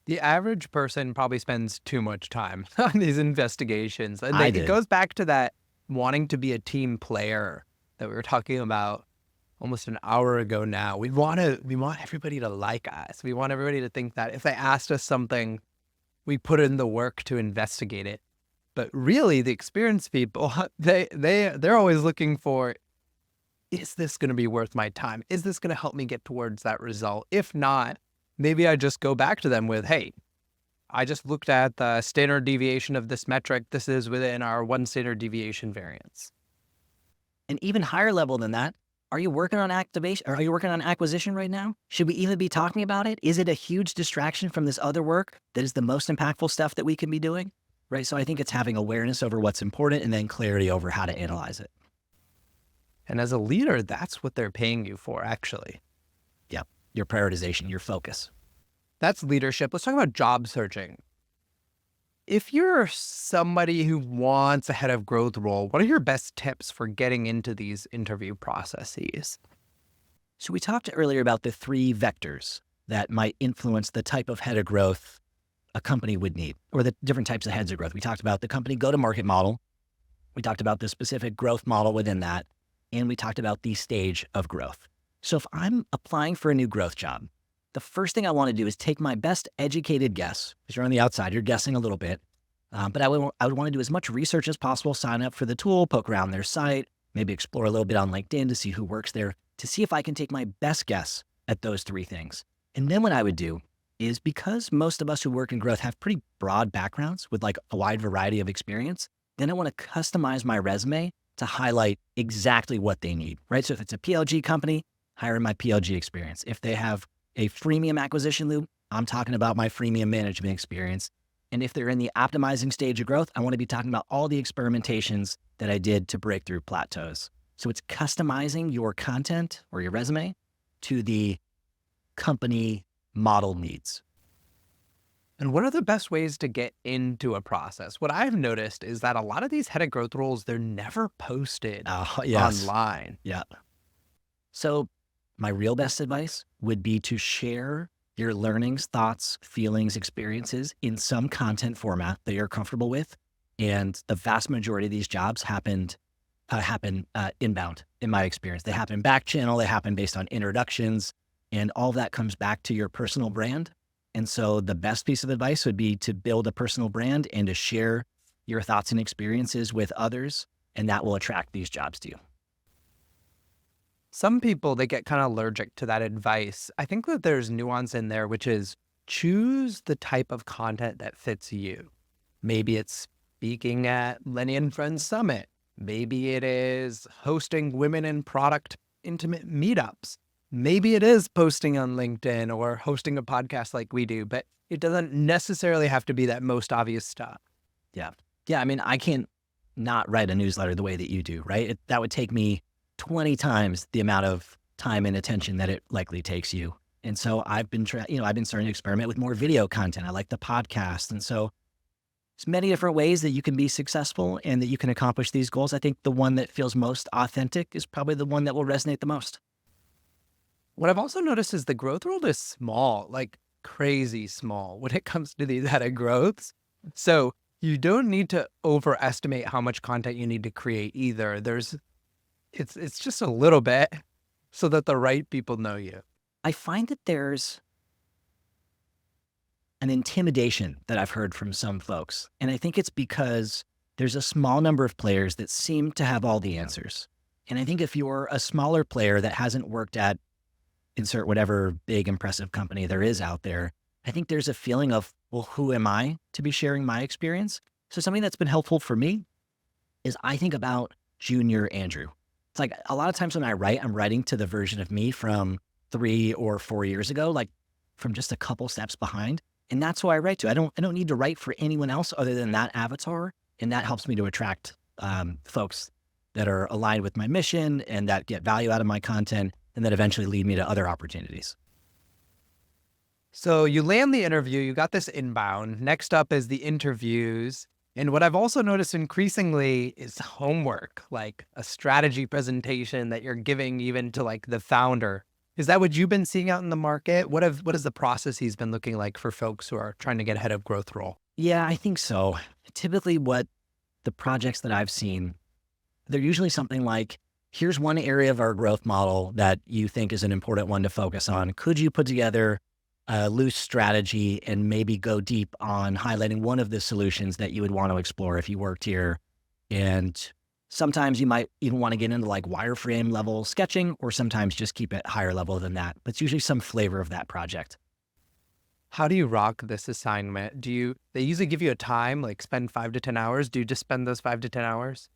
Speaker 3: The average person probably spends too much time on these investigations. And
Speaker 2: I
Speaker 3: it
Speaker 2: did.
Speaker 3: goes back to that wanting to be a team player that we were talking about almost an hour ago now. We want everybody to like us. We want everybody to think that if they asked us something, we put in the work to investigate it. But really, the experienced people, they're always looking for, is this going to be worth my time? Is this going to help me get towards that result? If not, maybe I just go back to them with, hey, I just looked at the standard deviation of this metric. This is within our 1 standard deviation variance.
Speaker 2: And even higher level than that, are you working on activation, or are you working on acquisition right now? Should we even be talking about it? Is it a huge distraction from this other work that is the most impactful stuff that we can be doing? Right. So I think it's having awareness over what's important and then clarity over how to analyze it.
Speaker 3: And as a leader, that's what they're paying you for, actually.
Speaker 2: Yep. Your prioritization, your focus.
Speaker 3: That's leadership. Let's talk about job searching. If you're somebody who wants a head of growth role, what are your best tips for getting into these interview processes?
Speaker 2: So we talked earlier about the 3 vectors that might influence the type of head of growth a company would need, or the different types of heads of growth. We talked about the company go-to-market model. We talked about the specific growth model within that. And we talked about the stage of growth. So if I'm applying for a new growth job, the first thing I want to do is take my best educated guess, because you're on the outside, you're guessing a little bit. But I would want to do as much research as possible, sign up for the tool, poke around their site, maybe explore a little bit on LinkedIn to see who works there, to see if I can take my best guess at those 3 things. And then what I would do is, because most of us who work in growth have pretty broad backgrounds with like a wide variety of experience, then I want to customize my resume to highlight exactly what they need, right? So if it's a PLG company, hire my PLG experience. If they have a freemium acquisition loop, I'm talking about my freemium management experience. And if they're in the optimizing stage of growth, I want to be talking about all the experimentations that I did to break through plateaus. So it's customizing your content or your resume to the company model needs.
Speaker 3: And what are the best ways to get into a process? What I've noticed is that a lot of these head of growth roles, they're never posted online.
Speaker 2: Yeah. So my real best advice would be to share your learnings, thoughts, feelings, experiences in some content format that you're comfortable with. And the vast majority of these jobs happen inbound, in my experience. They happen back channel, they happen based on introductions, and all of that comes back to your personal brand. And so the best piece of advice would be to build a personal brand and to share your thoughts and experiences with others, and that will attract these jobs to you.
Speaker 3: Some people, they get kind of allergic to that advice. I think that there's nuance in there, which is choose the type of content that fits you. Maybe it's speaking at Lenny and Friends Summit. Maybe it is hosting women in product intimate meetups. Maybe it is posting on LinkedIn or hosting a podcast like we do, but it doesn't necessarily have to be that most obvious stuff.
Speaker 2: Yeah. Yeah. I mean, I can't not write a newsletter the way that you do, right? That would take me 20 times the amount of time and attention that it likely takes you. And so I've been starting to experiment with more video content. I like the podcast. And so There's many different ways that you can be successful and that you can accomplish these goals. I think the one that feels most authentic is probably the one that will resonate the most.
Speaker 3: What I've also noticed is the growth world is small, like crazy small when it comes to these head of growths. So you don't need to overestimate how much content you need to create either. It's just a little bit so that the right people know you.
Speaker 2: I find that there's an intimidation that I've heard from some folks. And I think it's because there's a small number of players that seem to have all the answers. And I think if you're a smaller player that hasn't worked at insert whatever big impressive company there is out there, I think there's a feeling of, well, who am I to be sharing my experience? So something that's been helpful for me is I think about junior Andrew. It's like a lot of times when I write, I'm writing to the version of me from 3 or 4 years ago, like from just a couple steps behind. And that's who I write to. I don't need to write for anyone else other than that avatar. And that helps me to attract folks that are aligned with my mission and that get value out of my content and that eventually lead me to other opportunities.
Speaker 3: So you land the interview, you got this inbound. Next up is the interviews. And what I've also noticed increasingly is homework, like a strategy presentation that you're giving even to like the founder. Is that what you've been seeing out in the market? What has the processes been looking like for folks who are trying to get ahead of growth role?
Speaker 2: Yeah, I think so. Typically what the projects that I've seen, they're usually something like, here's one area of our growth model that you think is an important one to focus on. Could you put together a loose strategy and maybe go deep on highlighting one of the solutions that you would want to explore if you worked here? And sometimes you might even want to get into like wireframe level sketching, or sometimes just keep it higher level than that. But it's usually some flavor of that project.
Speaker 3: How do you rock this assignment? They usually give you a time, like spend 5 to 10 hours. Do you just spend those 5 to 10 hours?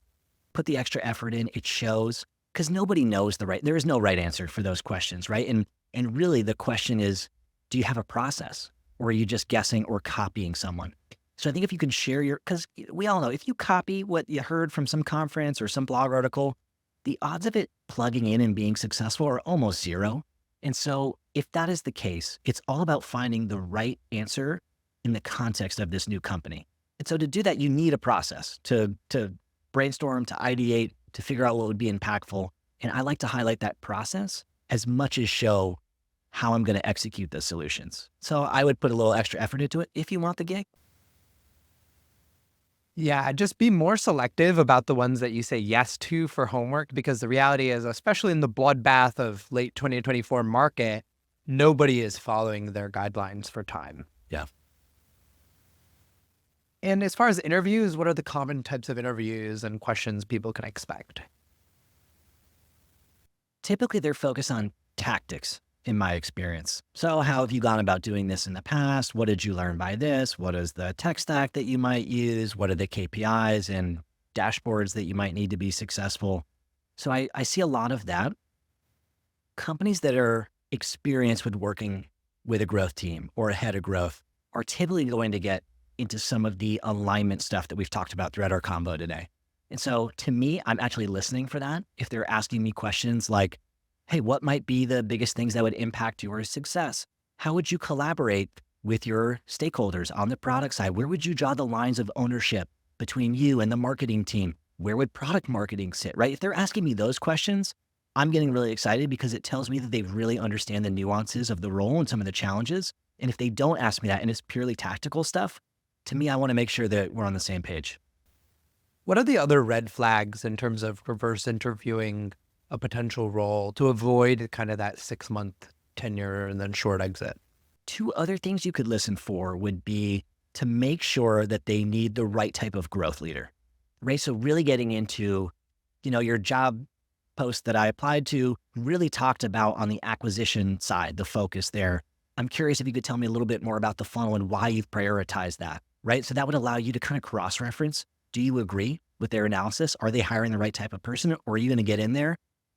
Speaker 2: Put the extra effort in, it shows, because nobody knows there is no right answer for those questions, right? And really the question is, do you have a process, or are you just guessing or copying someone? So I think if you can share because we all know if you copy what you heard from some conference or some blog article, the odds of it plugging in and being successful are almost zero. And so if that is the case, it's all about finding the right answer in the context of this new company. And so to do that, you need a process to brainstorm, to ideate, to figure out what would be impactful. And I like to highlight that process as much as show how I'm going to execute the solutions. So I would put a little extra effort into it if you want the gig.
Speaker 3: Yeah, just be more selective about the ones that you say yes to for homework, because the reality is, especially in the bloodbath of late 2024 market, nobody is following their guidelines for time.
Speaker 2: Yeah.
Speaker 3: And as far as interviews, what are the common types of interviews and questions people can expect?
Speaker 2: Typically, they're focused on tactics, in my experience. So how have you gone about doing this in the past? What did you learn by this? What is the tech stack that you might use? What are the KPIs and dashboards that you might need to be successful? So I see a lot of that. Companies that are experienced with working with a growth team or a head of growth are typically going to get into some of the alignment stuff that we've talked about throughout our combo today. And so to me, I'm actually listening for that. If they're asking me questions like, hey, what might be the biggest things that would impact your success? How would you collaborate with your stakeholders on the product side? Where would you draw the lines of ownership between you and the marketing team? Where would product marketing sit, right? If they're asking me those questions, I'm getting really excited because it tells me that they really understand the nuances of the role and some of the challenges. And if they don't ask me that and it's purely tactical stuff, to me, I want to make sure that we're on the same page.
Speaker 3: What are the other red flags in terms of reverse interviewing a potential role to avoid kind of that 6-month tenure and then short exit?
Speaker 2: 2 other things you could listen for would be to make sure that they need the right type of growth leader, right? So really getting into, your job post that I applied to really talked about on the acquisition side, the focus there. I'm curious if you could tell me a little bit more about the funnel and why you've prioritized that, right? So that would allow you to kind of cross-reference. Do you agree with their analysis? Are they hiring the right type of person, or are you going to get in there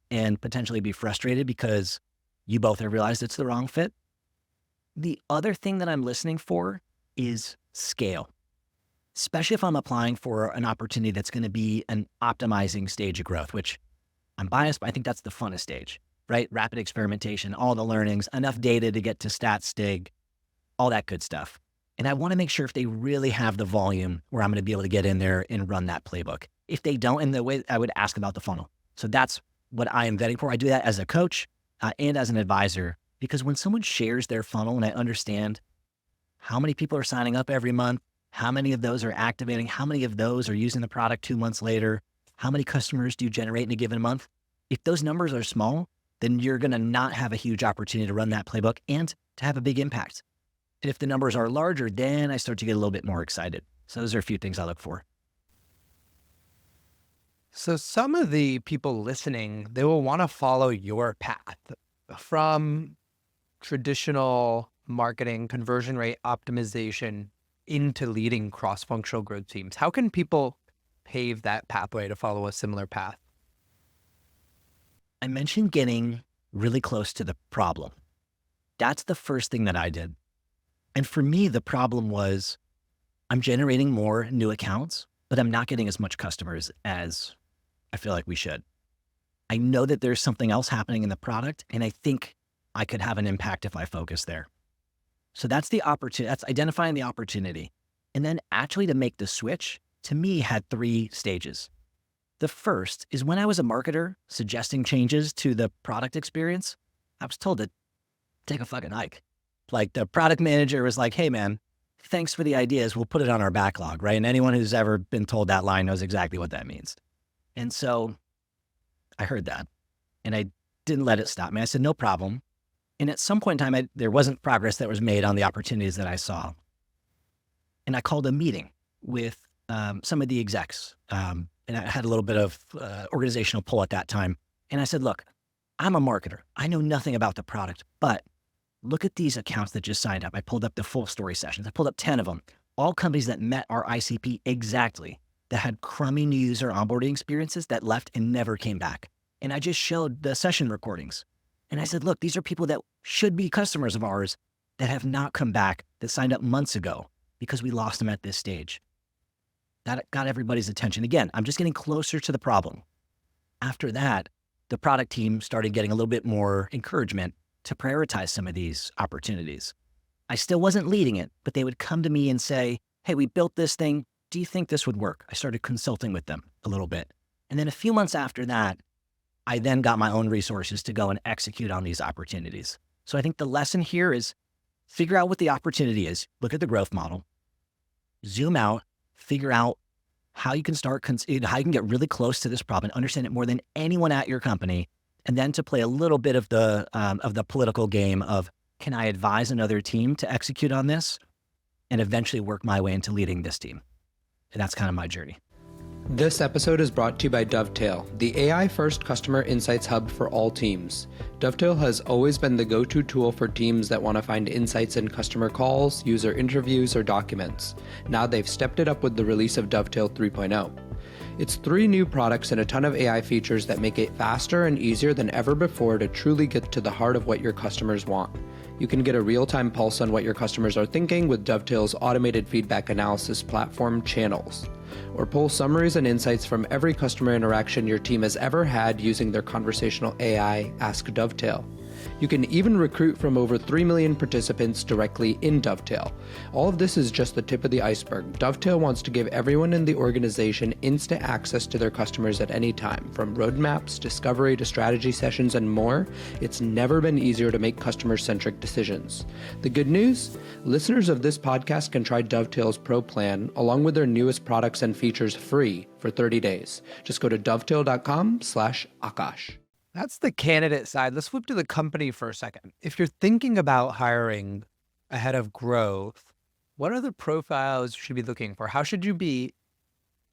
Speaker 2: and potentially be frustrated because you both have realized it's the wrong fit? The other thing that I'm listening for is scale, especially if I'm applying for an opportunity that's going to be an optimizing stage of growth, which I'm biased, but I think that's the funnest stage, right? Rapid experimentation, all the learnings, enough data to get to stat stig, all that good stuff. And I want to make sure if they really have the volume where I'm going to be able to get in there and run that playbook. If they don't, in the way I would ask about the funnel. So that's what I am vetting for. I do that as a coach and as an advisor, because when someone shares their funnel and I understand how many people are signing up every month, how many of those are activating, how many of those are using the product 2 months later, how many customers do you generate in a given month? If those numbers are small, then you're going to not have a huge opportunity to run that playbook and to have a big impact. And if the numbers are larger, then I start to get a little bit more excited. So those are a few things I look for.
Speaker 3: So some of the people listening, they will want to follow your path from traditional marketing, conversion rate optimization into leading cross-functional growth teams. How can people pave that pathway to follow a similar path?
Speaker 2: I mentioned getting really close to the problem. That's the first thing that I did. And for me, the problem was I'm generating more new accounts, but I'm not getting as much customers as I feel like we should. I know that there's something else happening in the product, and I think I could have an impact if I focus there. So that's the opportunity. That's identifying the opportunity. And then actually to make the switch, to me, had 3 stages. The first is when I was a marketer suggesting changes to the product experience, I was told to take a fucking hike. Like the product manager was like, hey man, thanks for the ideas. We'll put it on our backlog, right? And anyone who's ever been told that line knows exactly what that means. And so I heard that and I didn't let it stop me. I said, no problem. And at some point in time, there wasn't progress that was made on the opportunities that I saw. And I called a meeting with some of the execs. And I had a little bit of organizational pull at that time. And I said, look, I'm a marketer. I know nothing about the product, but look at these accounts that just signed up. I pulled up the full story sessions. I pulled up 10 of them, all companies that met our ICP exactly, that had crummy new user onboarding experiences that left and never came back. And I just showed the session recordings. And I said, look, these are people that should be customers of ours that have not come back, that signed up months ago because we lost them at this stage. That got everybody's attention. Again, I'm just getting closer to the problem. After that, the product team started getting a little bit more encouragement to prioritize some of these opportunities. I still wasn't leading it, but they would come to me and say, hey, we built this thing. Do you think this would work? I started consulting with them a little bit. And then a few months after that, I then got my own resources to go and execute on these opportunities. So I think the lesson here is figure out what the opportunity is. Look at the growth model, zoom out, figure out how you can start, how you can get really close to this problem, understand it more than anyone at your company, and then to play a little bit of the political game of, can I advise another team to execute on this and eventually work my way into leading this team? And that's kind of my journey.
Speaker 1: This episode is brought to you by Dovetail, the AI-first customer insights hub for all teams. Dovetail has always been the go-to tool for teams that want to find insights in customer calls, user interviews, or documents. Now they've stepped it up with the release of Dovetail 3.0. It's 3 new products and a ton of AI features that make it faster and easier than ever before to truly get to the heart of what your customers want. You can get a real-time pulse on what your customers are thinking with Dovetail's automated feedback analysis platform, Channels, or pull summaries and insights from every customer interaction your team has ever had using their conversational AI, Ask Dovetail. You can even recruit from over 3 million participants directly in Dovetail. All of this is just the tip of the iceberg. Dovetail wants to give everyone in the organization instant access to their customers at any time. From roadmaps, discovery to strategy sessions, and more, it's never been easier to make customer-centric decisions. The good news? Listeners of this podcast can try Dovetail's Pro plan along with their newest products and features free for 30 days. Just go to dovetail.com/Akash.
Speaker 3: That's the candidate side. Let's flip to the company for a second. If you're thinking about hiring a head of growth, what are the profiles you should be looking for? How should you be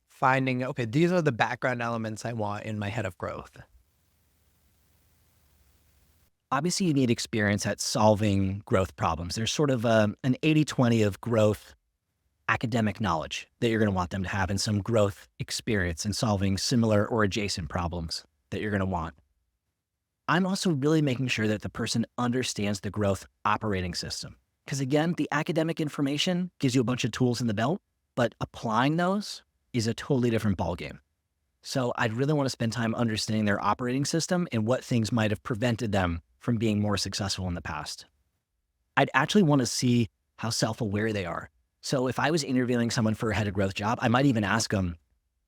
Speaker 3: finding, okay, these are the background elements I want in my head of growth?
Speaker 2: Obviously, you need experience at solving growth problems. There's sort of an 80-20 of growth academic knowledge that you're going to want them to have and some growth experience in solving similar or adjacent problems that you're going to want. I'm also really making sure that the person understands the growth operating system. Because again, the academic information gives you a bunch of tools in the belt, but applying those is a totally different ballgame. So I'd really want to spend time understanding their operating system and what things might have prevented them from being more successful in the past. I'd actually want to see how self-aware they are. So if I was interviewing someone for a head of growth job, I might even ask them,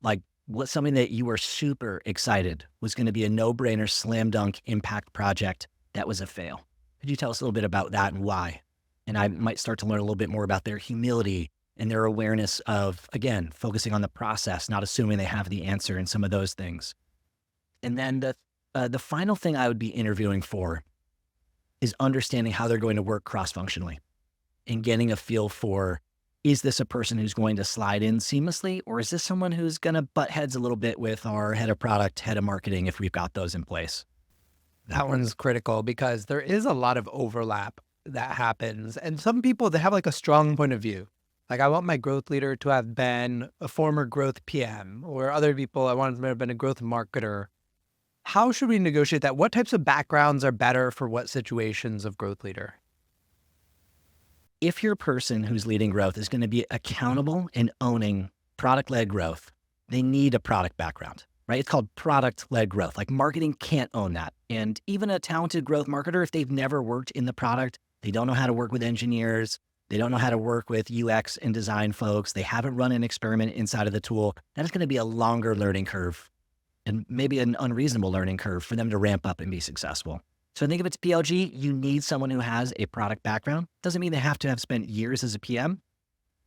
Speaker 2: like, what's something that you were super excited was going to be a no-brainer, slam dunk impact project that was a fail? Could you tell us a little bit about that and why? And I might start to learn a little bit more about their humility and their awareness of, again, focusing on the process, not assuming they have the answer and some of those things. And then the final thing I would be interviewing for is understanding how they're going to work cross-functionally and getting a feel for, is this a person who's going to slide in seamlessly, or is this someone who's going to butt heads a little bit with our head of product, head of marketing, if we've got those in place?
Speaker 3: That one's critical because there is a lot of overlap that happens. And some people, they have like a strong point of view. Like, I want my growth leader to have been a former growth PM, or other people, I want them to have been a growth marketer. How should we negotiate that? What types of backgrounds are better for what situations of growth leader?
Speaker 2: If your person who's leading growth is going to be accountable and owning product-led growth, they need a product background, right? It's called product-led growth. Like, marketing can't own that. And even a talented growth marketer, if they've never worked in the product, they don't know how to work with engineers, they don't know how to work with UX and design folks, they haven't run an experiment inside of the tool, that is going to be a longer learning curve and maybe an unreasonable learning curve for them to ramp up and be successful. So I think if it's PLG, you need someone who has a product background. Doesn't mean they have to have spent years as a PM,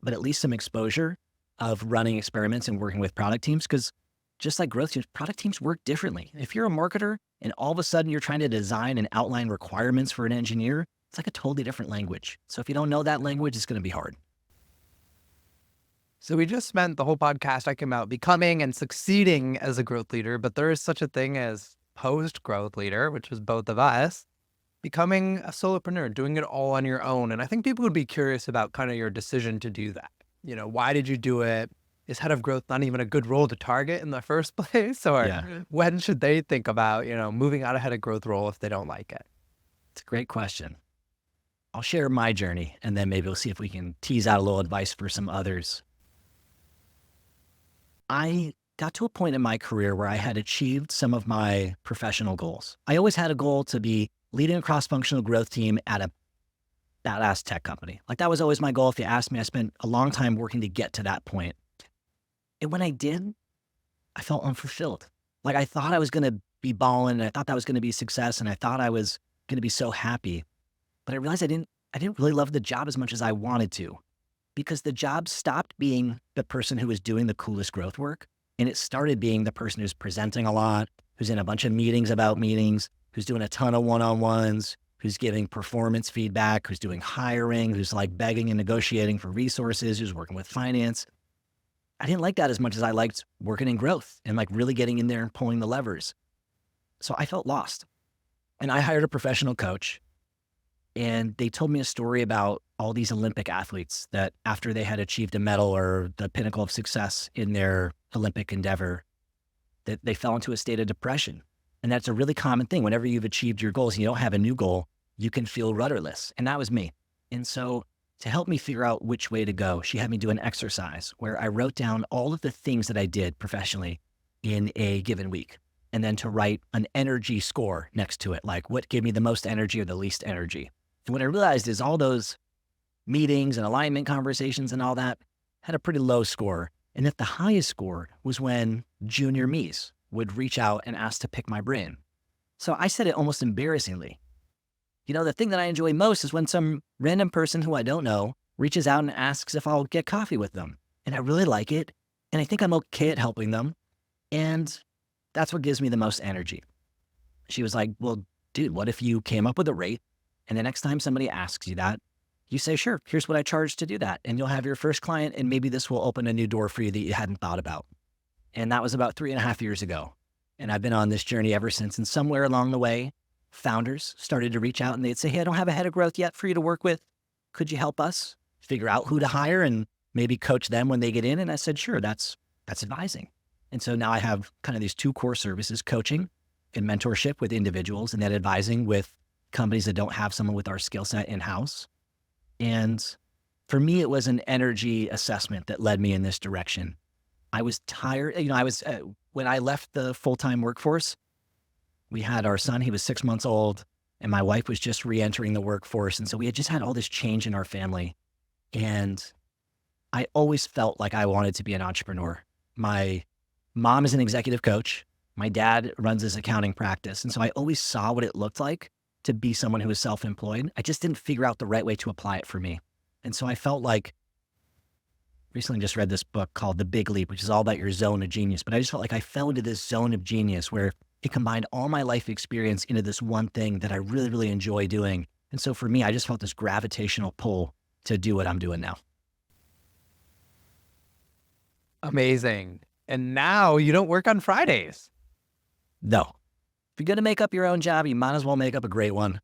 Speaker 2: but at least some exposure of running experiments and working with product teams. Because just like growth teams, product teams work differently. If you're a marketer and all of a sudden you're trying to design and outline requirements for an engineer, it's like a totally different language. So if you don't know that language, it's going to be hard.
Speaker 3: So we just spent the whole podcast talking about becoming and succeeding as a growth leader, but there is such a thing as post-growth leader, which is both of us, becoming a solopreneur, doing it all on your own. And I think people would be curious about kind of your decision to do that. You know, why did you do it? Is head of growth not even a good role to target in the first place? Or when should they think about, moving out of head of growth role if they don't like it?
Speaker 2: It's a great question. I'll share my journey, and then maybe we'll see if we can tease out a little advice for some others. I got to a point in my career where I had achieved some of my professional goals. I always had a goal to be leading a cross-functional growth team at a badass tech company. Like, that was always my goal. If you asked me, I spent a long time working to get to that point. And when I did, I felt unfulfilled. Like, I thought I was going to be balling, and I thought that was going to be success, and I thought I was going to be so happy. But I realized I didn't really love the job as much as I wanted to, because the job stopped being the person who was doing the coolest growth work, and it started being the person who's presenting a lot, who's in a bunch of meetings about meetings, who's doing a ton of one-on-ones, who's giving performance feedback, who's doing hiring, who's like begging and negotiating for resources, who's working with finance. I didn't like that as much as I liked working in growth and like really getting in there and pulling the levers. So I felt lost. And I hired a professional coach, and they told me a story about all these Olympic athletes that after they had achieved a medal or the pinnacle of success in their Olympic endeavor, that they fell into a state of depression. And that's a really common thing. Whenever you've achieved your goals and you don't have a new goal, you can feel rudderless. And that was me. And so to help me figure out which way to go, she had me do an exercise where I wrote down all of the things that I did professionally in a given week, and then to write an energy score next to it, like what gave me the most energy or the least energy. And what I realized is all those meetings and alignment conversations and all that had a pretty low score. And that the highest score was when junior me's would reach out and ask to pick my brain. So I said it almost embarrassingly. The thing that I enjoy most is when some random person who I don't know reaches out and asks if I'll get coffee with them. And I really like it. And I think I'm okay at helping them. And that's what gives me the most energy. She was like, well, dude, what if you came up with a rate, and the next time somebody asks you that, you say, sure, here's what I charge to do that. And you'll have your first client, and maybe this will open a new door for you that you hadn't thought about. And that was about 3.5 years ago. And I've been on this journey ever since. And somewhere along the way, founders started to reach out and they'd say, hey, I don't have a head of growth yet for you to work with. Could you help us figure out who to hire and maybe coach them when they get in? And I said, sure, that's advising. And so now I have kind of these two core services, coaching and mentorship with individuals, and then advising with companies that don't have someone with our skill set in-house. And for me, it was an energy assessment that led me in this direction. I was tired. When I left the full-time workforce, we had our son, he was 6 months old, and my wife was just re-entering the workforce. And so we had just had all this change in our family. And I always felt like I wanted to be an entrepreneur. My mom is an executive coach. My dad runs his accounting practice. And so I always saw what it looked like to be someone who was self-employed. I just didn't figure out the right way to apply it for me. And so I felt like, recently just read this book called The Big Leap, which is all about your zone of genius. But I just felt like I fell into this zone of genius where it combined all my life experience into this one thing that I really, really enjoy doing. And so for me, I just felt this gravitational pull to do what I'm doing now.
Speaker 3: Amazing. And now you don't work on Fridays.
Speaker 2: No. If you're going to make up your own job, you might as well make up a great one.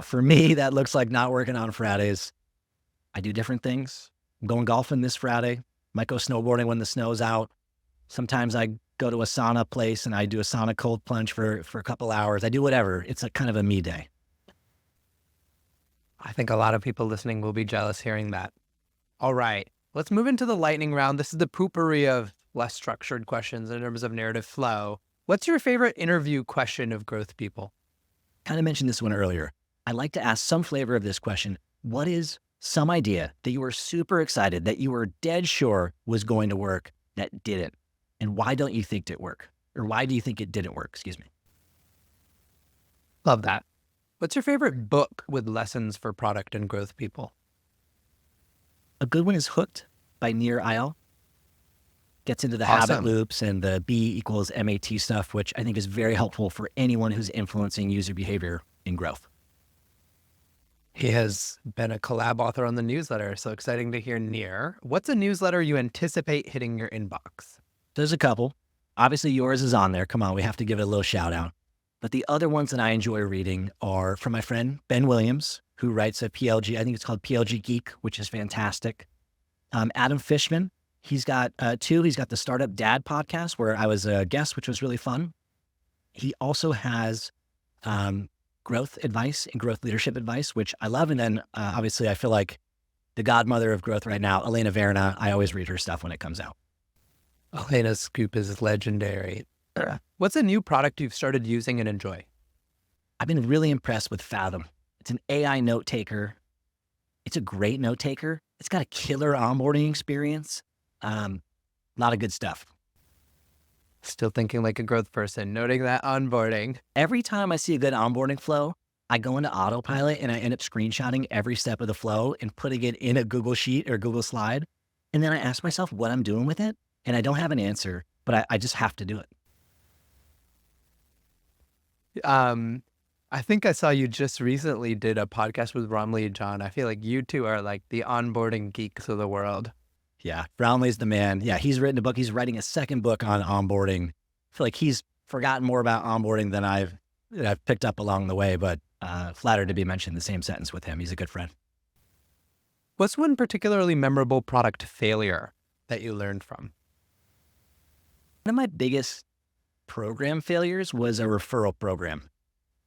Speaker 2: For me, that looks like not working on Fridays. I do different things. I'm going golfing this Friday. Might go snowboarding when the snow's out. Sometimes I go to a sauna place and I do a sauna cold plunge for a couple hours. I do whatever. It's a kind of a me day.
Speaker 3: I think a lot of people listening will be jealous hearing that. All right, let's move into the lightning round. This is the poopery of less structured questions in terms of narrative flow. What's your favorite interview question of growth people?
Speaker 2: Kind of mentioned this one earlier. I like to ask some flavor of this question. What is some idea that you were super excited, that you were dead sure was going to work, that didn't? And why don't you think it work? Or why do you think it didn't work? Excuse me.
Speaker 3: Love that. What's your favorite book with lessons for product and growth people?
Speaker 2: A good one is Hooked by Nir Eyal. Gets into the habit loops and the B equals MAT stuff, which I think is very helpful for anyone who's influencing user behavior in growth.
Speaker 3: He has been a collab author on the newsletter, so exciting to hear Nir. What's a newsletter you anticipate hitting your inbox?
Speaker 2: There's a couple. Obviously, yours is on there. Come on, we have to give it a little shout out. But the other ones that I enjoy reading are from my friend Ben Williams, who writes a PLG, I think it's called PLG Geek, which is fantastic. Adam Fishman, he's got two. He's got the Startup Dad podcast where I was a guest, which was really fun. He also has growth advice and growth leadership advice, which I love. And then obviously I feel like the godmother of growth right now, Elena Verna, I always read her stuff when it comes out.
Speaker 3: Elena's scoop is legendary. What's a new product you've started using and enjoy?
Speaker 2: I've been really impressed with Fathom. It's an AI note taker. It's a great note taker. It's got a killer onboarding experience. A lot of good stuff.
Speaker 3: Still thinking like a growth person, noting that onboarding.
Speaker 2: Every time I see a good onboarding flow, I go into autopilot and I end up screenshotting every step of the flow and putting it in a Google Sheet or Google Slide. And then I ask myself what I'm doing with it. And I don't have an answer, but I just have to do it.
Speaker 3: I think I saw you just recently did a podcast with Romley and John. I feel like you two are like the onboarding geeks of the world.
Speaker 2: Yeah, Brownlee's the man. Yeah, he's written a book. He's writing a second book on onboarding. I feel like he's forgotten more about onboarding than I've picked up along the way, but flattered to be mentioned in the same sentence with him. He's a good friend.
Speaker 3: What's one particularly memorable product failure that you learned from?
Speaker 2: One of my biggest program failures was a referral program.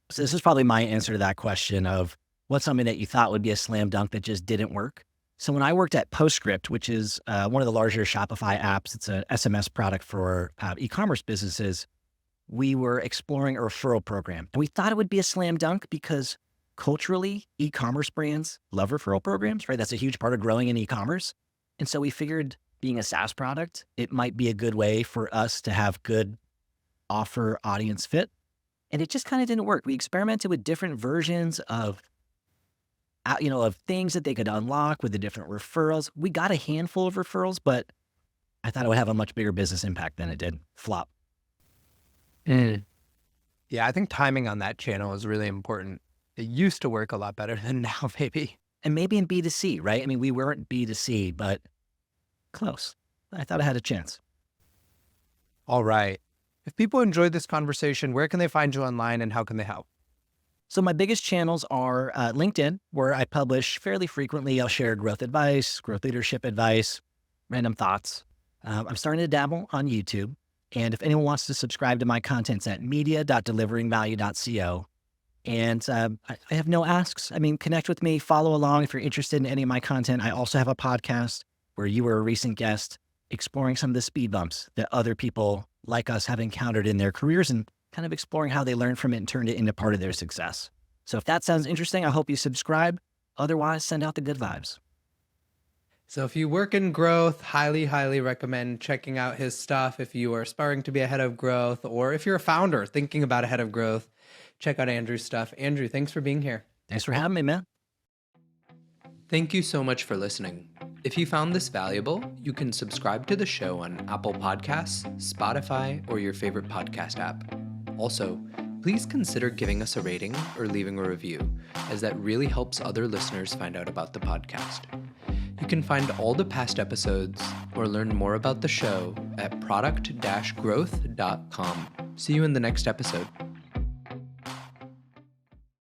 Speaker 2: So this is probably my answer to that question of what's something that you thought would be a slam dunk that just didn't work. So when I worked at Postscript, which is one of the larger Shopify apps, it's an SMS product for e-commerce businesses, we were exploring a referral program. And we thought it would be a slam dunk because culturally, e-commerce brands love referral programs, right? That's a huge part of growing in e-commerce. And so we figured being a SaaS product, it might be a good way for us to have good offer audience fit. And it just kind of didn't work. We experimented with different versions of things that they could unlock with the different referrals. We got a handful of referrals, but I thought it would have a much bigger business impact than it did. Flop.
Speaker 3: Yeah, I think timing on that channel is really important. It used to work a lot better than now, maybe.
Speaker 2: And maybe in B2C, right? I mean, we weren't B2C, but close. I thought I had a chance.
Speaker 3: All right. If people enjoyed this conversation, where can they find you online and how can they help?
Speaker 2: So my biggest channels are LinkedIn, where I publish fairly frequently. I'll share growth advice, growth leadership advice, random thoughts. I'm starting to dabble on YouTube. And if anyone wants to subscribe to my content, it's at media.deliveringvalue.co. And I have no asks. I mean, connect with me, follow along if you're interested in any of my content. I also have a podcast where you were a recent guest, exploring some of the speed bumps that other people like us have encountered in their careers and kind of exploring how they learned from it and turned it into part of their success. So if that sounds interesting, I hope you subscribe. Otherwise, send out the good vibes.
Speaker 1: So if you work in growth, highly recommend checking out his stuff. If you are aspiring to be a head of growth, or if you're a founder thinking about a head of growth, check out Andrew's stuff. Andrew, thanks for being here.
Speaker 2: Thanks for having me, man.
Speaker 1: Thank you so much for listening. If you found this valuable, you can subscribe to the show on Apple Podcasts, Spotify, or your favorite podcast app. Also, please consider giving us a rating or leaving a review, as that really helps other listeners find out about the podcast. You can find all the past episodes or learn more about the show at product-growth.com. See you in the next episode.